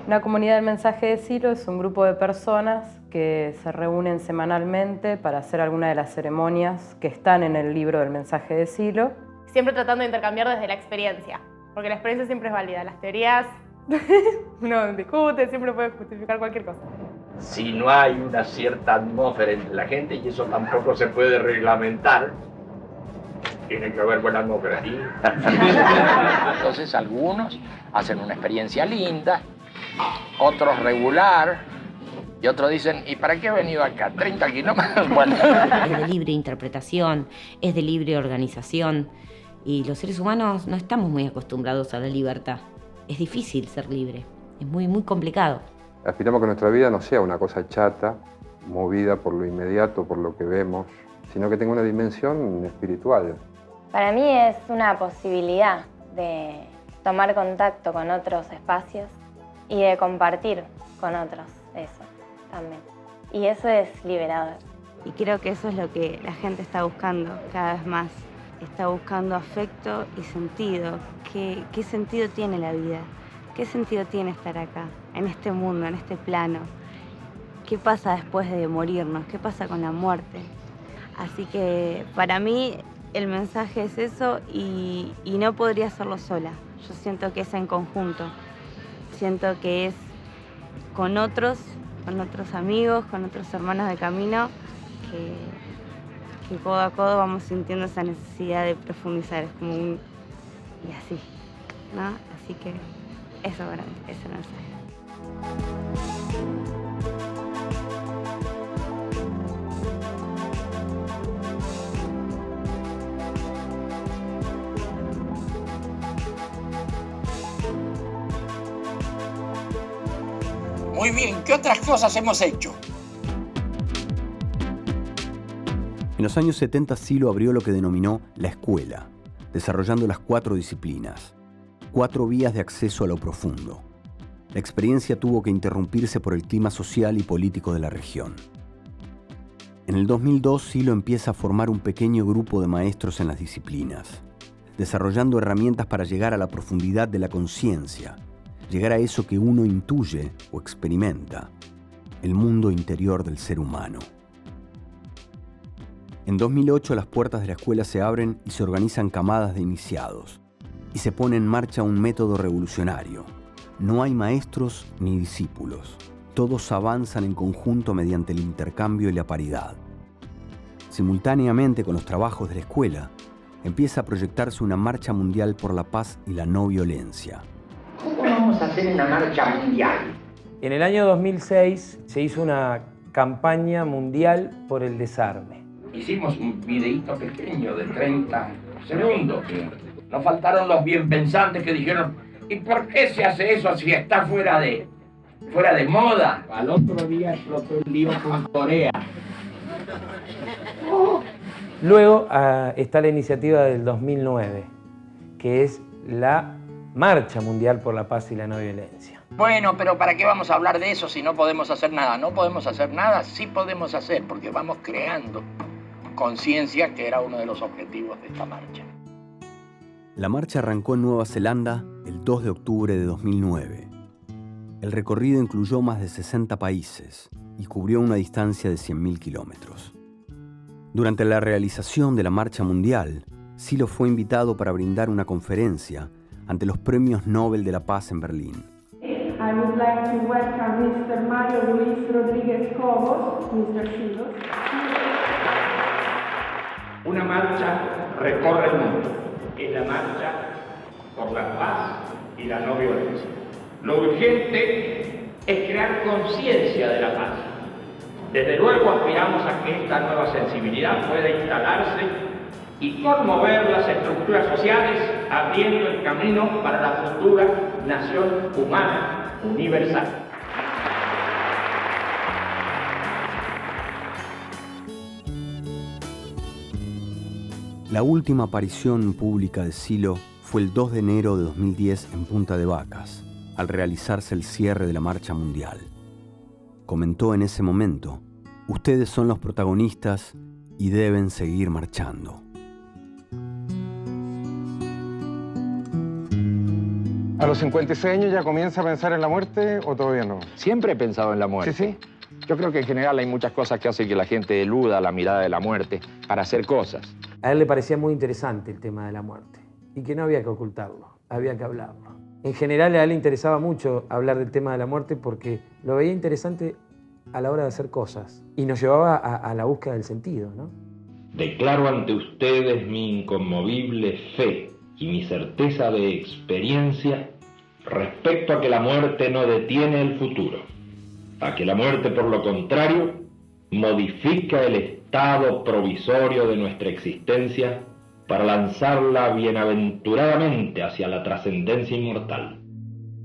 Una comunidad del mensaje de Silo es un grupo de personas que se reúnen semanalmente para hacer alguna de las ceremonias que están en el libro del mensaje de Silo. Siempre tratando de intercambiar desde la experiencia, porque la experiencia siempre es válida. Las teorías uno discute, siempre puede justificar cualquier cosa. Si no hay una cierta atmósfera entre la gente, y eso tampoco se puede reglamentar, tiene que haber buena atmósfera. Entonces algunos hacen una experiencia linda, otros regular, y otros dicen, ¿y para qué he venido acá? 30 kilómetros. Bueno. Es de libre interpretación, es de libre organización, y los seres humanos no estamos muy acostumbrados a la libertad. Es difícil ser libre, es muy, muy complicado. Aspiramos que nuestra vida no sea una cosa chata, movida por lo inmediato, por lo que vemos, sino que tenga una dimensión espiritual. Para mí es una posibilidad de tomar contacto con otros espacios y de compartir con otros eso también. Y eso es liberador. Y creo que eso es lo que la gente está buscando cada vez más. Está buscando afecto y sentido. ¿Qué sentido tiene la vida? ¿Qué sentido tiene estar acá, en este mundo, en este plano? ¿Qué pasa después de morirnos? ¿Qué pasa con la muerte? Así que para mí el mensaje es eso y no podría hacerlo sola. Yo siento que es en conjunto. Siento que es con otros amigos, con otros hermanos de camino, que codo a codo vamos sintiendo esa necesidad de profundizar. Es como un... y así, ¿no? Así que eso para mí es el mensaje. Muy bien, ¿qué otras cosas hemos hecho? En los años 70, Silo abrió lo que denominó la escuela, desarrollando las 4 disciplinas, 4 vías de acceso a lo profundo. La experiencia tuvo que interrumpirse por el clima social y político de la región. En el 2002, Silo empieza a formar un pequeño grupo de maestros en las disciplinas, desarrollando herramientas para llegar a la profundidad de la conciencia, llegar a eso que uno intuye o experimenta, el mundo interior del ser humano. En 2008 las puertas de la escuela se abren y se organizan camadas de iniciados, y se pone en marcha un método revolucionario. No hay maestros ni discípulos, todos avanzan en conjunto mediante el intercambio y la paridad. Simultáneamente con los trabajos de la escuela, empieza a proyectarse una marcha mundial por la paz y la no violencia. ¿Cómo vamos a hacer una marcha mundial? En el año 2006 se hizo una campaña mundial por el desarme. Hicimos un videíto pequeño de 30 segundos. Nos faltaron los bien pensantes que dijeron, ¿y por qué se hace eso si está fuera de moda? Al otro día explotó el lío con Corea. Luego está la iniciativa del 2009, que es la Marcha Mundial por la Paz y la No Violencia. Bueno, pero ¿para qué vamos a hablar de eso si no podemos hacer nada? ¿No podemos hacer nada? Sí podemos hacer, porque vamos creando conciencia, que era uno de los objetivos de esta marcha. La marcha arrancó en Nueva Zelanda el 2 de octubre de 2009. El recorrido incluyó más de 60 países y cubrió una distancia de 100.000 kilómetros. Durante la realización de la Marcha Mundial, Silo fue invitado para brindar una conferencia ante los Premios Nobel de la Paz en Berlín. I would like to welcome Mr. Mario Luis Rodríguez Cobos, Mr. Silo. Una marcha recorre el mundo. Es la marcha por la paz y la no violencia. Lo urgente es crear conciencia de la paz. Desde luego aspiramos a que esta nueva sensibilidad pueda instalarse y conmover las estructuras sociales, abriendo el camino para la futura nación humana universal. La última aparición pública de Silo fue el 2 de enero de 2010 en Punta de Vacas, al realizarse el cierre de la Marcha Mundial. Comentó en ese momento: ustedes son los protagonistas y deben seguir marchando. ¿A los 56 años ya comienza a pensar en la muerte o todavía no? Siempre he pensado en la muerte. Sí, sí. Yo creo que en general hay muchas cosas que hacen que la gente eluda la mirada de la muerte para hacer cosas. A él le parecía muy interesante el tema de la muerte y que no había que ocultarlo, había que hablarlo. En general a él le interesaba mucho hablar del tema de la muerte porque lo veía interesante a la hora de hacer cosas y nos llevaba a la búsqueda del sentido, ¿no? Declaro ante ustedes mi inconmovible fe y mi certeza de experiencia respecto a que la muerte no detiene el futuro, a que la muerte, por lo contrario, modifica el estado provisorio de nuestra existencia para lanzarla bienaventuradamente hacia la trascendencia inmortal.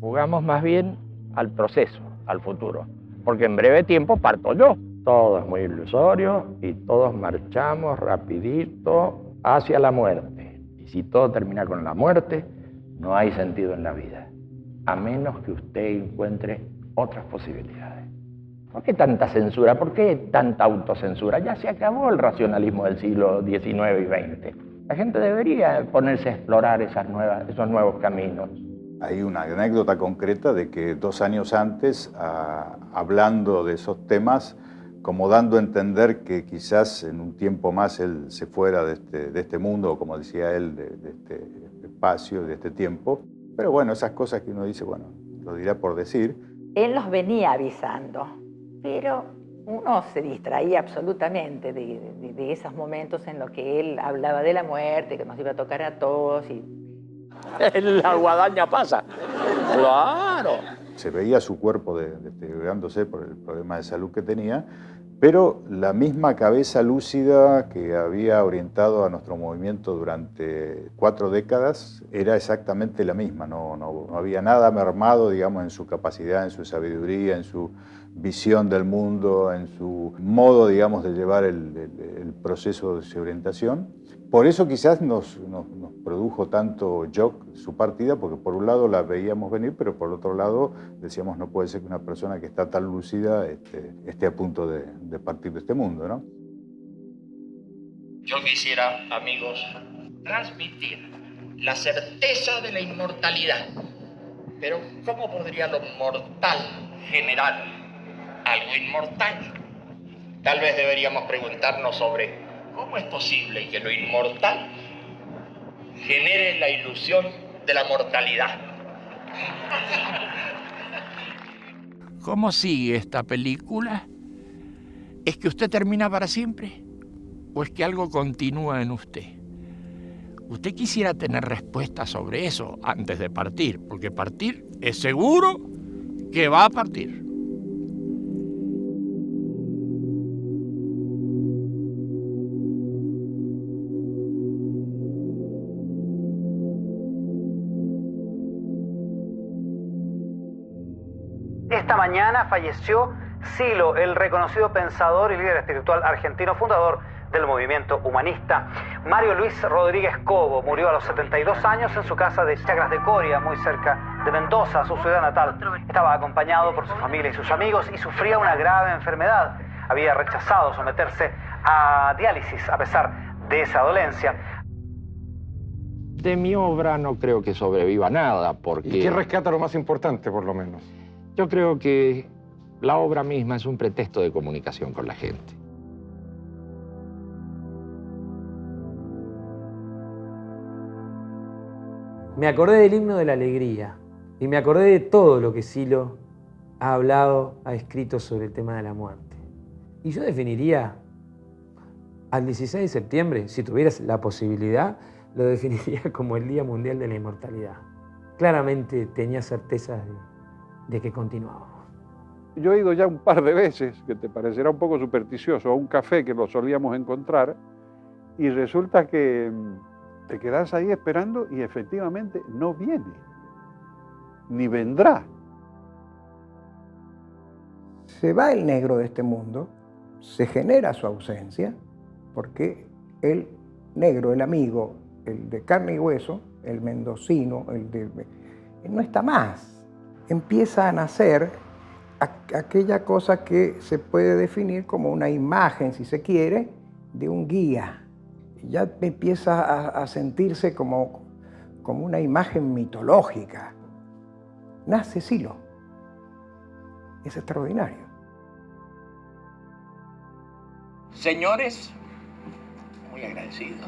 Jugamos más bien al proceso, al futuro, porque en breve tiempo parto yo. Todo es muy ilusorio y todos marchamos rapidito hacia la muerte. Y si todo termina con la muerte, no hay sentido en la vida, a menos que usted encuentre otras posibilidades. ¿Por qué tanta censura? ¿Por qué tanta autocensura? Ya se acabó el racionalismo del siglo XIX y XX. La gente debería ponerse a explorar esos nuevos caminos. Hay una anécdota concreta de que 2 años antes, hablando de esos temas, como dando a entender que quizás en un tiempo más él se fuera de este mundo, o como decía él, de este espacio, de este tiempo. Pero bueno, esas cosas que uno dice, bueno, lo dirá por decir. Él nos venía avisando, pero uno se distraía absolutamente de esos momentos en los que él hablaba de la muerte, que nos iba a tocar a todos. Y... La guadaña pasa. Claro. Se veía su cuerpo deteriorándose por el problema de salud que tenía, pero la misma cabeza lúcida que había orientado a nuestro movimiento durante 4 décadas era exactamente la misma. No había nada mermado, digamos, en su capacidad, en su sabiduría, en su visión del mundo, en su modo, digamos, de llevar el proceso de orientación. Por eso quizás nos produjo tanto shock su partida, porque por un lado la veíamos venir, pero por otro lado decíamos, no puede ser que una persona que está tan lúcida esté a punto de partir de este mundo, ¿no? Yo quisiera, amigos, transmitir la certeza de la inmortalidad. Pero ¿cómo podría lo mortal generar algo inmortal? Tal vez deberíamos preguntarnos sobre ¿cómo es posible que lo inmortal genere la ilusión de la mortalidad? ¿Cómo sigue esta película? ¿Es que usted termina para siempre? ¿O es que algo continúa en usted? Usted quisiera tener respuestas sobre eso antes de partir, porque partir es seguro que va a partir. Esta mañana falleció Silo, el reconocido pensador y líder espiritual argentino, fundador del movimiento humanista. Mario Luis Rodríguez Cobo murió a los 72 años en su casa de Chagras de Coria, muy cerca de Mendoza, su ciudad natal. Estaba acompañado por su familia y sus amigos y sufría una grave enfermedad. Había rechazado someterse a diálisis a pesar de esa dolencia. De mi obra no creo que sobreviva nada, porque... ¿Y qué rescata lo más importante, por lo menos? Yo creo que la obra misma es un pretexto de comunicación con la gente. Me acordé del himno de la alegría y me acordé de todo lo que Silo ha hablado, ha escrito sobre el tema de la muerte. Y yo definiría al 16 de septiembre, si tuvieras la posibilidad, lo definiría como el Día Mundial de la Inmortalidad. Claramente tenía certeza de que continuábamos. Yo he ido ya un par de veces, que te parecerá un poco supersticioso, a un café que lo solíamos encontrar, y resulta que te quedás ahí esperando y efectivamente no viene, ni vendrá. Se va el negro de este mundo, se genera su ausencia, porque el negro, el amigo, el de carne y hueso, el mendocino, no está más. Empieza a nacer aquella cosa que se puede definir como una imagen, si se quiere, de un guía. Ya empieza a sentirse como una imagen mitológica. nace Silo. Es extraordinario. Señores, muy agradecido.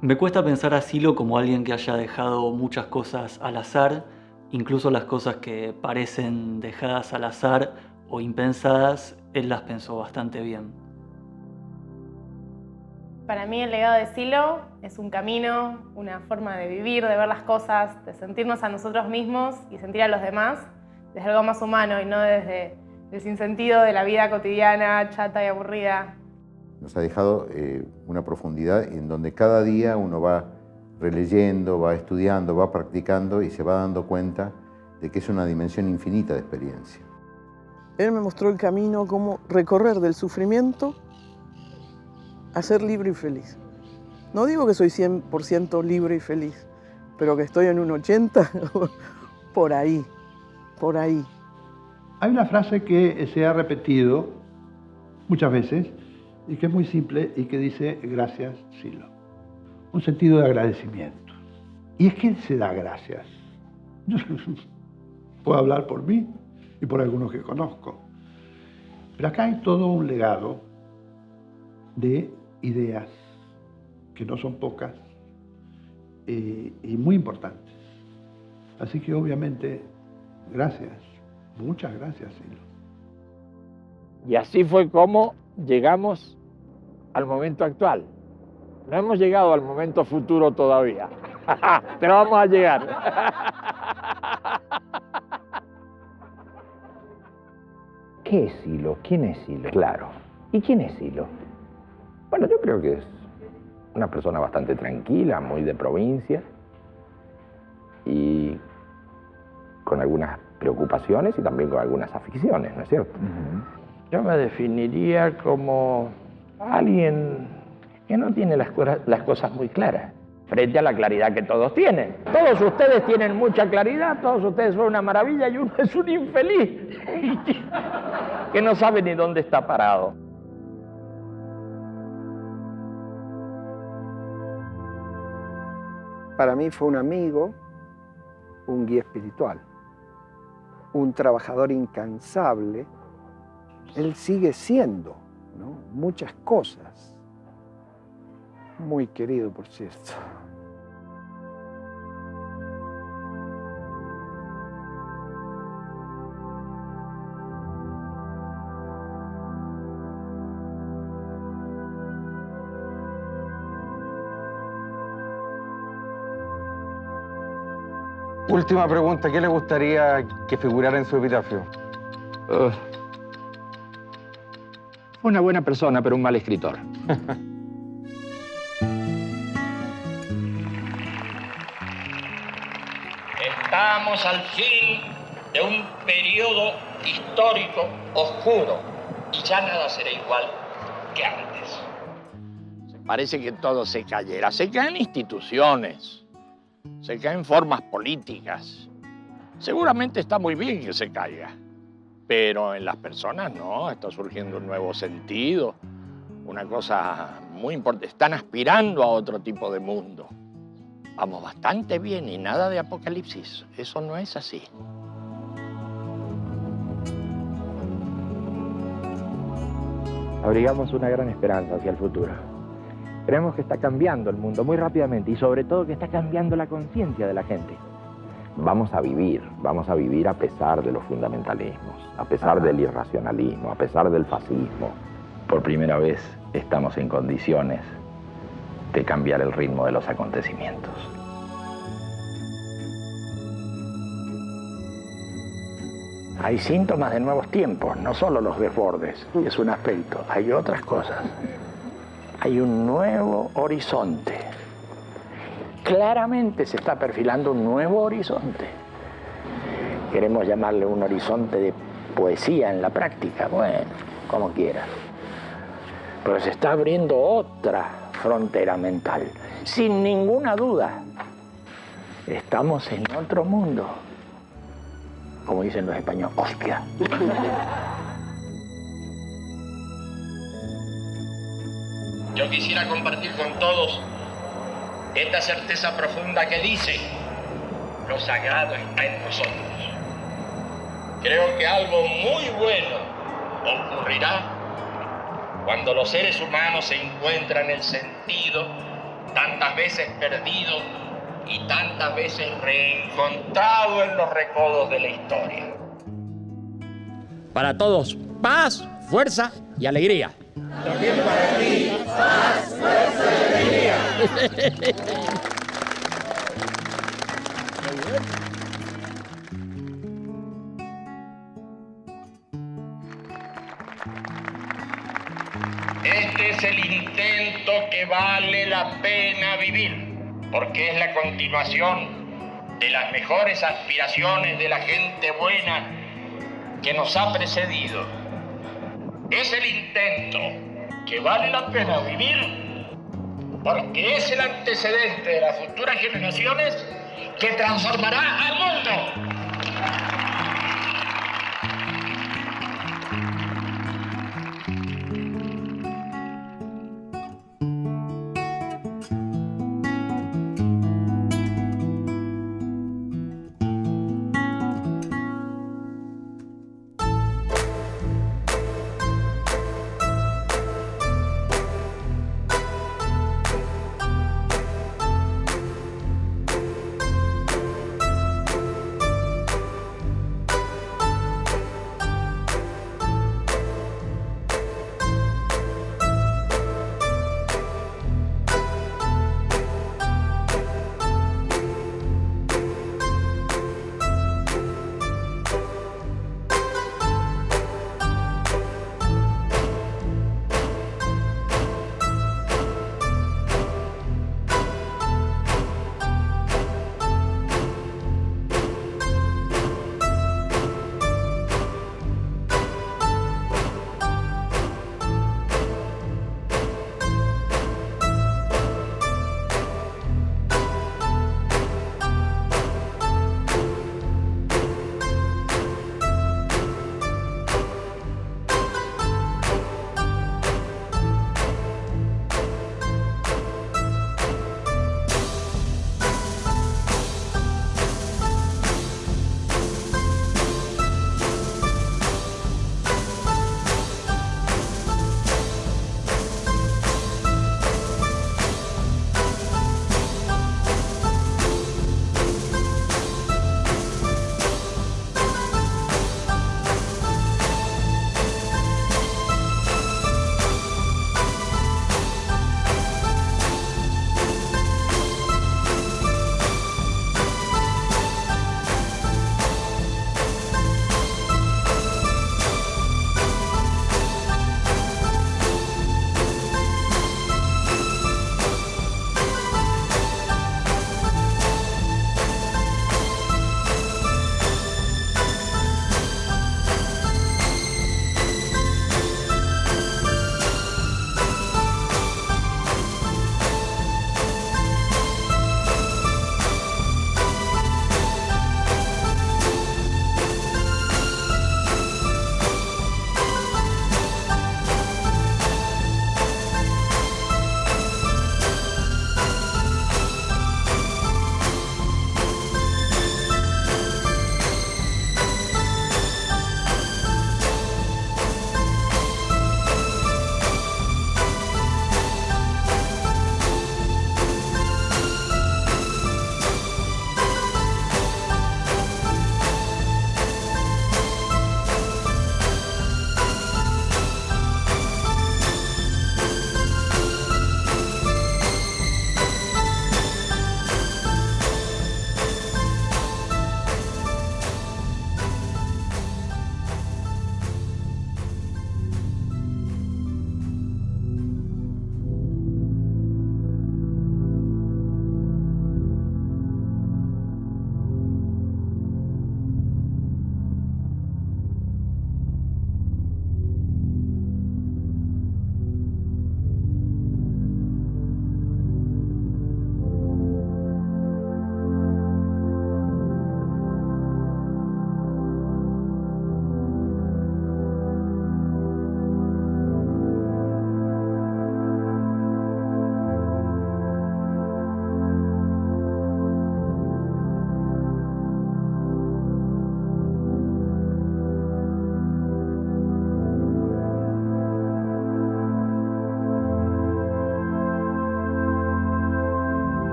Me cuesta pensar a Silo como alguien que haya dejado muchas cosas al azar, incluso las cosas que parecen dejadas al azar o impensadas, él las pensó bastante bien. Para mí el legado de Silo es un camino, una forma de vivir, de ver las cosas, de sentirnos a nosotros mismos y sentir a los demás desde algo más humano y no desde el sinsentido de la vida cotidiana, chata y aburrida. Nos ha dejado una profundidad en donde cada día uno va releyendo, va estudiando, va practicando y se va dando cuenta de que es una dimensión infinita de experiencia. Él me mostró el camino, cómo recorrer del sufrimiento a ser libre y feliz. No digo que soy 100% libre y feliz, pero que estoy en un 80%, por ahí, por ahí. Hay una frase que se ha repetido muchas veces y que es muy simple y que dice gracias, Silo. Un sentido de agradecimiento. Y es que él se da gracias. Yo puedo hablar por mí y por algunos que conozco. Pero acá hay todo un legado de ideas que no son pocas y muy importantes. Así que obviamente, gracias, muchas gracias, Silo. Y así fue como llegamos al momento actual. No hemos llegado al momento futuro todavía, pero vamos a llegar. ¿Qué es Silo? ¿Quién es Silo? Claro. ¿Y quién es Silo? Bueno, yo creo que es una persona bastante tranquila, muy de provincia y con algunas preocupaciones y también con algunas aficiones, ¿no es cierto? Yo me definiría como alguien que no tiene las cosas muy claras, frente a la claridad que todos tienen. Todos ustedes tienen mucha claridad, todos ustedes son una maravilla y uno es un infeliz que no sabe ni dónde está parado. Para mí fue un amigo, un guía espiritual, un trabajador incansable. Él sigue siendo, ¿no?, muchas cosas. Muy querido, por cierto. Última pregunta, ¿qué le gustaría que figurara en su epitafio? Fue una buena persona, pero un mal escritor. Estamos al fin de un periodo histórico oscuro y ya nada será igual que antes. Parece que todo se cayera. Se caen instituciones, se caen formas políticas. Seguramente está muy bien que se caiga, pero en las personas no, está surgiendo un nuevo sentido, una cosa muy importante. Están aspirando a otro tipo de mundo. Vamos bastante bien y nada de apocalipsis. Eso no es así. Abrigamos una gran esperanza hacia el futuro. Creemos que está cambiando el mundo muy rápidamente y sobre todo que está cambiando la conciencia de la gente. Vamos a vivir a pesar de los fundamentalismos, a pesar del irracionalismo, a pesar del fascismo. Por primera vez estamos en condiciones de cambiar el ritmo de los acontecimientos. Hay síntomas de nuevos tiempos, no solo los desbordes, que es un aspecto, hay otras cosas. Hay un nuevo horizonte. Claramente se está perfilando un nuevo horizonte. Queremos llamarle un horizonte de poesía en la práctica, bueno, como quieras. Pero se está abriendo otra frontera mental, sin ninguna duda. Estamos en otro mundo, como dicen los españoles, hostia. yo quisiera compartir con todos esta certeza profunda que dice: lo sagrado está en nosotros. Creo que algo muy bueno ocurrirá cuando los seres humanos se encuentran el sentido, tantas veces perdido y tantas veces reencontrado en los recodos de la historia. Para todos, paz, fuerza y alegría. También para ti, paz, fuerza y alegría. Este es el intento que vale la pena vivir, porque es la continuación de las mejores aspiraciones de la gente buena que nos ha precedido. Es el intento que vale la pena vivir, porque es el antecedente de las futuras generaciones que transformará al mundo.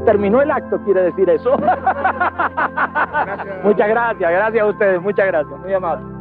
terminó el acto, quiere decir eso. Muchas gracias a ustedes, muchas gracias, muy amable.